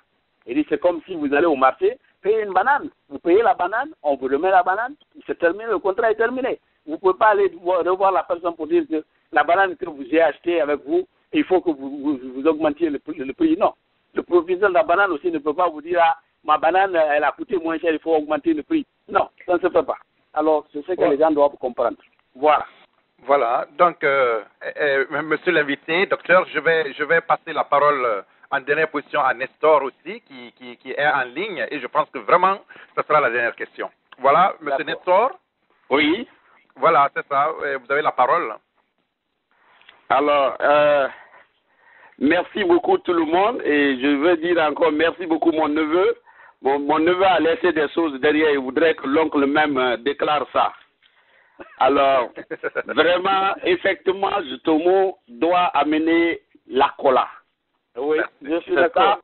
Il dit, c'est comme si vous allez au marché, payez une banane. Vous payez la banane, on vous remet la banane, c'est terminé, le contrat est terminé. Vous ne pouvez pas aller revoir la personne pour dire que la banane que vous avez achetée avec vous, il faut que vous augmentiez le prix. Non. Le propriétaire de la banane aussi ne peut pas vous dire, ma banane, elle a coûté moins cher, il faut augmenter le prix. Non, ça ne se fait pas. Alors, c'est ce que les gens doivent comprendre. Voilà. Voilà. Donc, monsieur l'invité, docteur, je vais passer la parole en dernière position à Nestor aussi, qui est en ligne, et je pense que vraiment, ce sera la dernière question. Voilà, monsieur Nestor. Oui. Voilà, c'est ça. Vous avez la parole. Alors, merci beaucoup tout le monde, et je veux dire encore merci beaucoup mon neveu. Mon neveu a laissé des choses derrière, il voudrait que l'oncle même déclare ça. Alors, vraiment, effectivement, Jutomo doit amener la cola. Oui, je suis d'accord.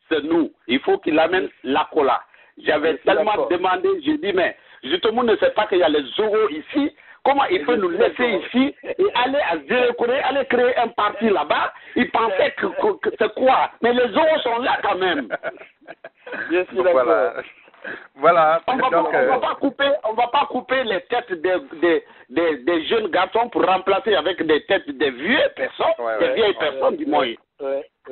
C'est nous. Il faut qu'il amène la cola. J'avais tellement demandé, j'ai dit, mais Jutomo ne sait pas qu'il y a les euros ici. Comment il peut nous laisser ici et aller à Zérekoré, aller créer un parti là-bas? Il pensait que c'est quoi? Mais les euros sont là quand même. Je suis d'accord. Voilà. On va pas couper les têtes des jeunes garçons pour remplacer avec des têtes des vieilles personnes, des vieilles personnes du moins.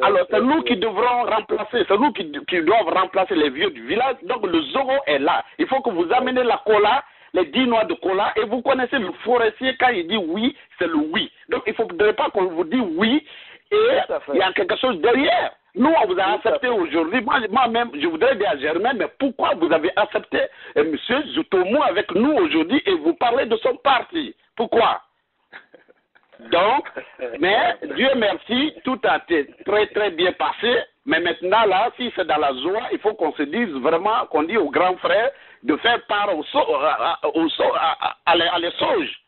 Alors c'est nous qui devrons remplacer, c'est nous qui doivent remplacer les vieux du village. Donc le zéro est là. Il faut que vous amenez la cola, les 10 noix de cola, et vous connaissez le forestier, quand il dit oui, c'est le oui. Donc il ne faudrait pas qu'on vous dise oui et il y a quelque chose derrière. Nous, on vous a accepté aujourd'hui. Moi-même, je voudrais dire à Germain, mais pourquoi vous avez accepté M. Jutomo avec nous aujourd'hui et vous parlez de son parti? Pourquoi? Donc, mais Dieu merci, tout a été très très bien passé. Mais maintenant là, si c'est dans la joie, il faut qu'on se dise vraiment, qu'on dit aux grands frères de faire part à les sauges.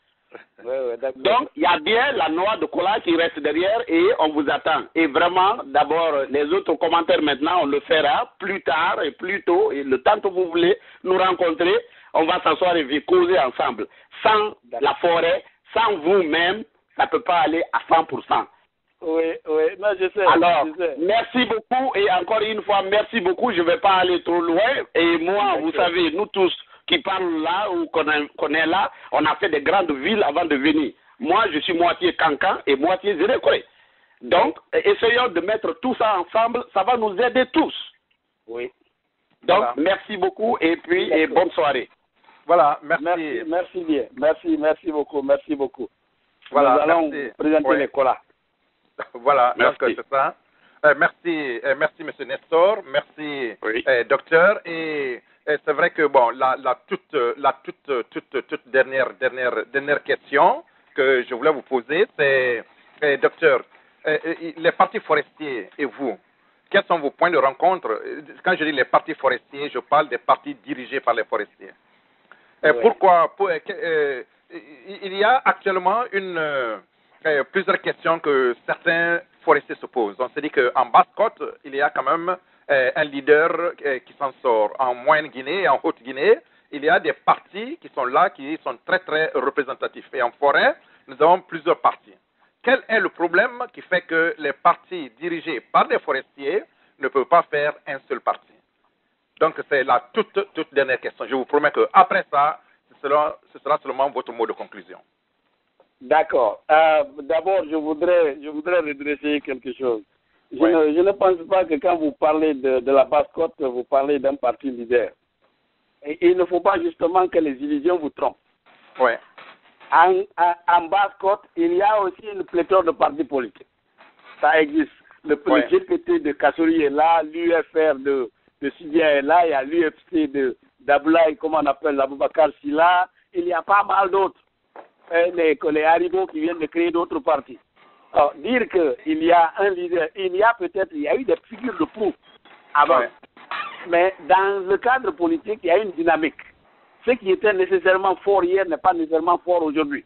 Donc, il y a bien la noix de cola qui reste derrière et on vous attend. Et vraiment, d'abord, les autres commentaires maintenant, on le fera plus tard et plus tôt. Et le temps que vous voulez nous rencontrer, on va s'asseoir et causer ensemble. Sans la forêt, sans vous-même, ça ne peut pas aller à 100%. Oui, non, je sais. Alors, je sais. Merci beaucoup et encore une fois, merci beaucoup. Je ne vais pas aller trop loin. Et moi, vous savez, nous tous qui parlent là ou qu'on est là, on a fait des grandes villes avant de venir. Moi, je suis moitié Cancan et moitié Zérékoué. Donc, essayons de mettre tout ça ensemble. Ça va nous aider tous. Oui. Donc, voilà. Merci beaucoup et puis et bonne soirée. Voilà, merci. Merci bien. Merci beaucoup. Voilà, nous allons merci. présenter les colas. Voilà, Merci. donc c'est ça. Merci, M. Nestor, merci, Oui. docteur. Et c'est vrai que bon, la toute dernière question que je voulais vous poser, c'est, docteur, les partis forestiers et vous, quels sont vos points de rencontre? Quand je dis les partis forestiers, je parle des partis dirigés par les forestiers. Oui. Pourquoi il y a actuellement plusieurs questions que certains forestiers se posent. On se dit qu'en Basse-Côte, il y a quand même un leader qui s'en sort. En Moyenne-Guinée et en Haute-Guinée, il y a des partis qui sont là, qui sont très, très représentatifs. Et en forêt, nous avons plusieurs partis. Quel est le problème qui fait que les partis dirigés par des forestiers ne peuvent pas faire un seul parti? Donc, c'est la toute dernière question. Je vous promets qu'après ça, ce sera seulement votre mot de conclusion. D'accord. D'abord, je voudrais redresser quelque chose. Je ne pense pas que quand vous parlez de la Basse-Côte, vous parlez d'un parti leader. Et il ne faut pas justement que les illusions vous trompent. Oui. En Basse-Côte, il y a aussi une pléthore de partis politiques. Ça existe. Le GPT de Kassori est là, l'UFR de Sidia est là, il y a l'UFC d'Abdoulaye, comment on appelle, Aboubakar Silla, il y a pas mal d'autres. Les Haribo qui viennent de créer d'autres partis. Alors, dire qu'il y a un leader, il y a eu des figures de proue avant. Ouais. Mais dans le cadre politique, il y a une dynamique. Ce qui était nécessairement fort hier n'est pas nécessairement fort aujourd'hui.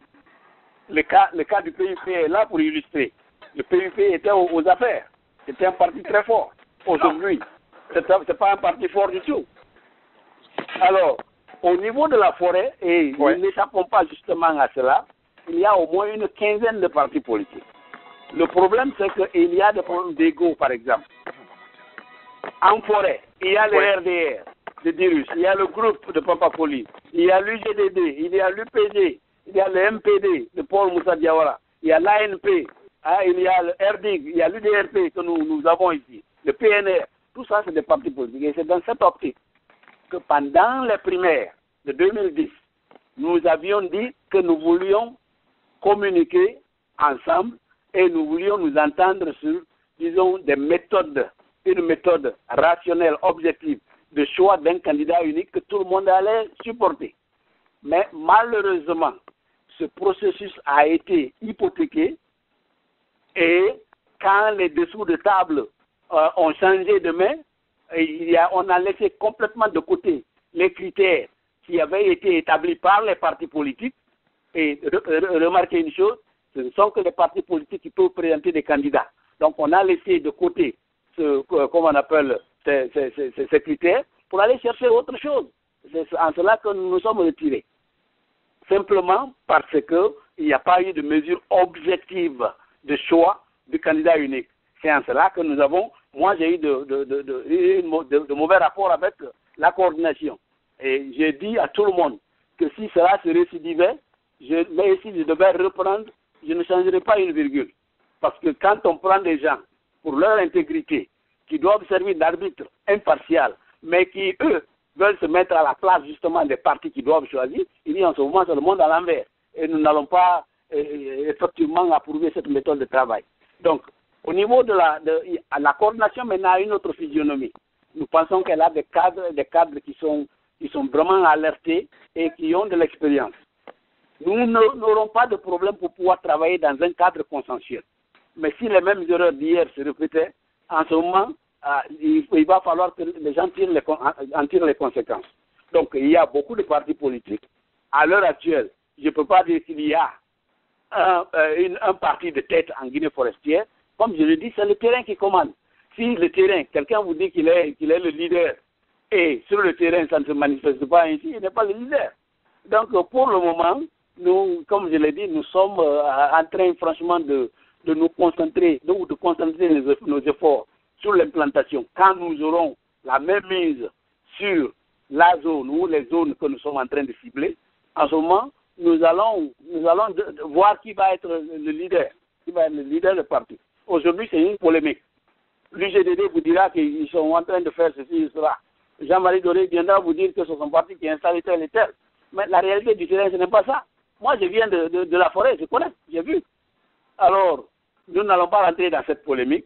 Le cas du PUP est là pour illustrer. Le PUP était aux affaires. C'était un parti très fort. Aujourd'hui, c'est pas un parti fort du tout. Alors, au niveau de la forêt, et nous n'échappons pas justement à cela, il y a au moins une quinzaine de partis politiques. Le problème, c'est qu'il y a des problèmes d'ego, par exemple. En forêt, il y a le RDR de Dirus, il y a le groupe de Papakoli, il y a l'UGDD, il y a l'UPG, il y a le MPD de Paul Moussa Diawara, il y a l'ANP, il y a le RDIG, il y a l'UDRP que nous avons ici, le PNR. Tout ça, c'est des partis politiques. Et c'est dans cette optique que pendant les primaires de 2010, nous avions dit que nous voulions communiquer ensemble et nous voulions nous entendre sur, disons, une méthode rationnelle, objective, de choix d'un candidat unique que tout le monde allait supporter. Mais malheureusement, ce processus a été hypothéqué et quand les dessous de table ont changé de main, on a laissé complètement de côté les critères qui avaient été établis par les partis politiques. Et remarquez une chose, ce ne sont que les partis politiques qui peuvent présenter des candidats. Donc on a laissé de côté comment on appelle ces critères pour aller chercher autre chose. C'est en cela que nous nous sommes retirés. Simplement parce qu'il n'y a pas eu de mesure objective de choix du candidat unique. C'est en cela que nous avons, moi j'ai eu de mauvais rapports avec la coordination. Et j'ai dit à tout le monde que si cela se récidivait, mais si je devais reprendre, je ne changerais pas une virgule. Parce que quand on prend des gens pour leur intégrité, qui doivent servir d'arbitre impartial, mais qui, eux, veulent se mettre à la place justement des partis qui doivent choisir, il y a en ce moment c'est le monde à l'envers. Et nous n'allons pas effectivement approuver cette méthode de travail. Donc, au niveau de la coordination, maintenant, a une autre physionomie. Nous pensons qu'elle a des cadres qui sont vraiment alertés et qui ont de l'expérience. nous n'aurons pas de problème pour pouvoir travailler dans un cadre consensuel. Mais si les mêmes erreurs d'hier se répétaient, en ce moment, il va falloir que les gens en tirent les conséquences. Donc, il y a beaucoup de partis politiques. À l'heure actuelle, je ne peux pas dire qu'il y a un parti de tête en Guinée forestière. Comme je le dis, c'est le terrain qui commande. Si le terrain, quelqu'un vous dit qu'il est le leader, et sur le terrain, ça ne se manifeste pas ainsi, il n'est pas le leader. Donc, pour le moment, nous, comme je l'ai dit, nous sommes en train, franchement, de nous concentrer, de concentrer nos efforts sur l'implantation. Quand nous aurons la même mise sur la zone ou les zones que nous sommes en train de cibler, en ce moment, nous allons voir qui va être le leader, du parti. Aujourd'hui, c'est une polémique. L'UGDD vous dira qu'ils sont en train de faire ceci et cela. Jean-Marie Doré viendra vous dire que c'est son parti qui a installé tel et tel. Mais la réalité du terrain, ce n'est pas ça. Moi, je viens de la forêt, je connais, j'ai vu. Alors, nous n'allons pas rentrer dans cette polémique.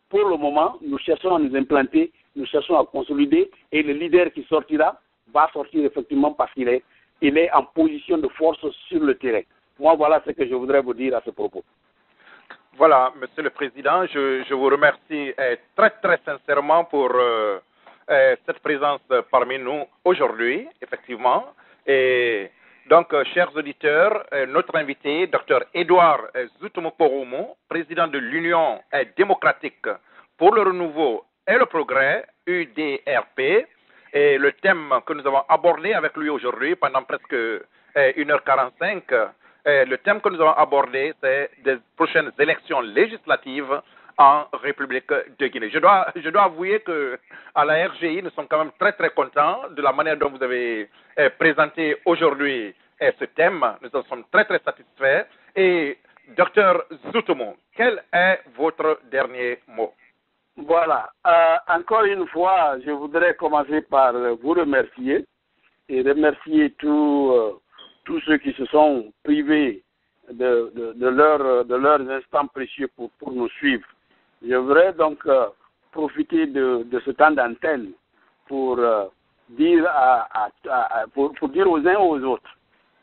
Pour le moment, nous cherchons à nous implanter, nous cherchons à consolider, et le leader qui sortira va sortir effectivement parce qu'il est en position de force sur le terrain. Moi, voilà ce que je voudrais vous dire à ce propos. Voilà, Monsieur le Président, je vous remercie très très sincèrement pour cette présence parmi nous aujourd'hui, effectivement. Et donc, chers auditeurs, notre invité, Dr Edouard Zoutomo-Poromo, président de l'Union démocratique pour le renouveau et le progrès, UDRP, et le thème que nous avons abordé avec lui aujourd'hui pendant presque 1h45, le thème que nous avons abordé, c'est des prochaines élections législatives en République de Guinée. Je dois avouer que à la RGI, nous sommes quand même très très contents de la manière dont vous avez présenté aujourd'hui ce thème. Nous en sommes très très satisfaits. Et Dr Zoutomo, quel est votre dernier mot? Voilà. Encore une fois, je voudrais commencer par vous remercier et remercier tous ceux qui se sont privés de leurs instants précieux pour nous suivre. Je voudrais donc profiter de ce temps d'antenne pour dire aux uns et aux autres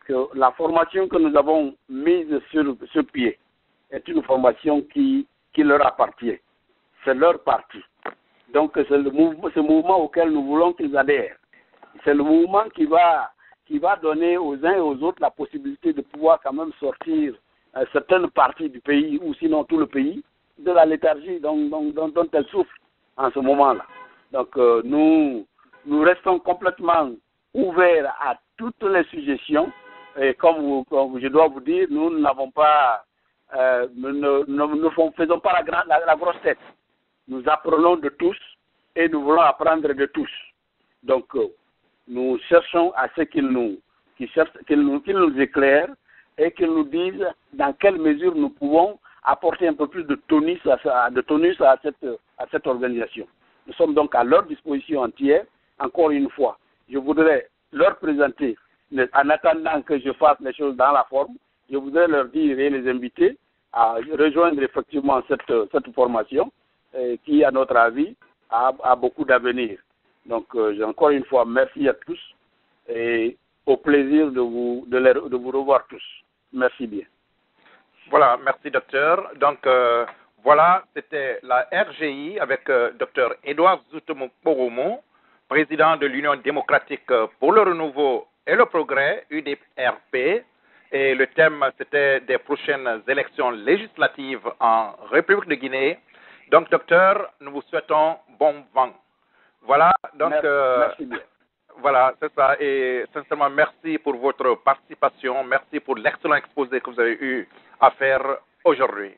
que la formation que nous avons mise sur pied est une formation qui leur appartient. C'est leur parti. Donc c'est ce mouvement auquel nous voulons qu'ils adhèrent. C'est le mouvement qui va donner aux uns et aux autres la possibilité de pouvoir quand même sortir certaines parties du pays, ou sinon tout le pays, de la léthargie dont elle souffre en ce moment-là. Donc nous restons complètement ouverts à toutes les suggestions, et comme je dois vous dire, nous n'avons pas, ne faisons pas la grosse tête. Nous apprenons de tous et nous voulons apprendre de tous. Donc nous cherchons à ce qu'ils nous éclairent et qu'ils nous disent dans quelle mesure nous pouvons apporter un peu plus de tonus à cette organisation. Nous sommes donc à leur disposition entière. Encore une fois, je voudrais leur présenter, en attendant que je fasse les choses dans la forme, je voudrais leur dire et les inviter à rejoindre effectivement cette formation qui, à notre avis, a beaucoup d'avenir. Donc, encore une fois, merci à tous et au plaisir de vous revoir tous. Merci bien. Voilà, merci docteur. Donc, voilà, c'était la RGI avec docteur Edouard Zoutomo-Poromo, président de l'Union démocratique pour le renouveau et le progrès, UDRP. Et le thème, c'était des prochaines élections législatives en République de Guinée. Donc, docteur, nous vous souhaitons bon vent. Voilà, donc, merci bien. Voilà, c'est ça. Et sincèrement, merci pour votre participation. Merci pour l'excellent exposé que vous avez eu à faire aujourd'hui.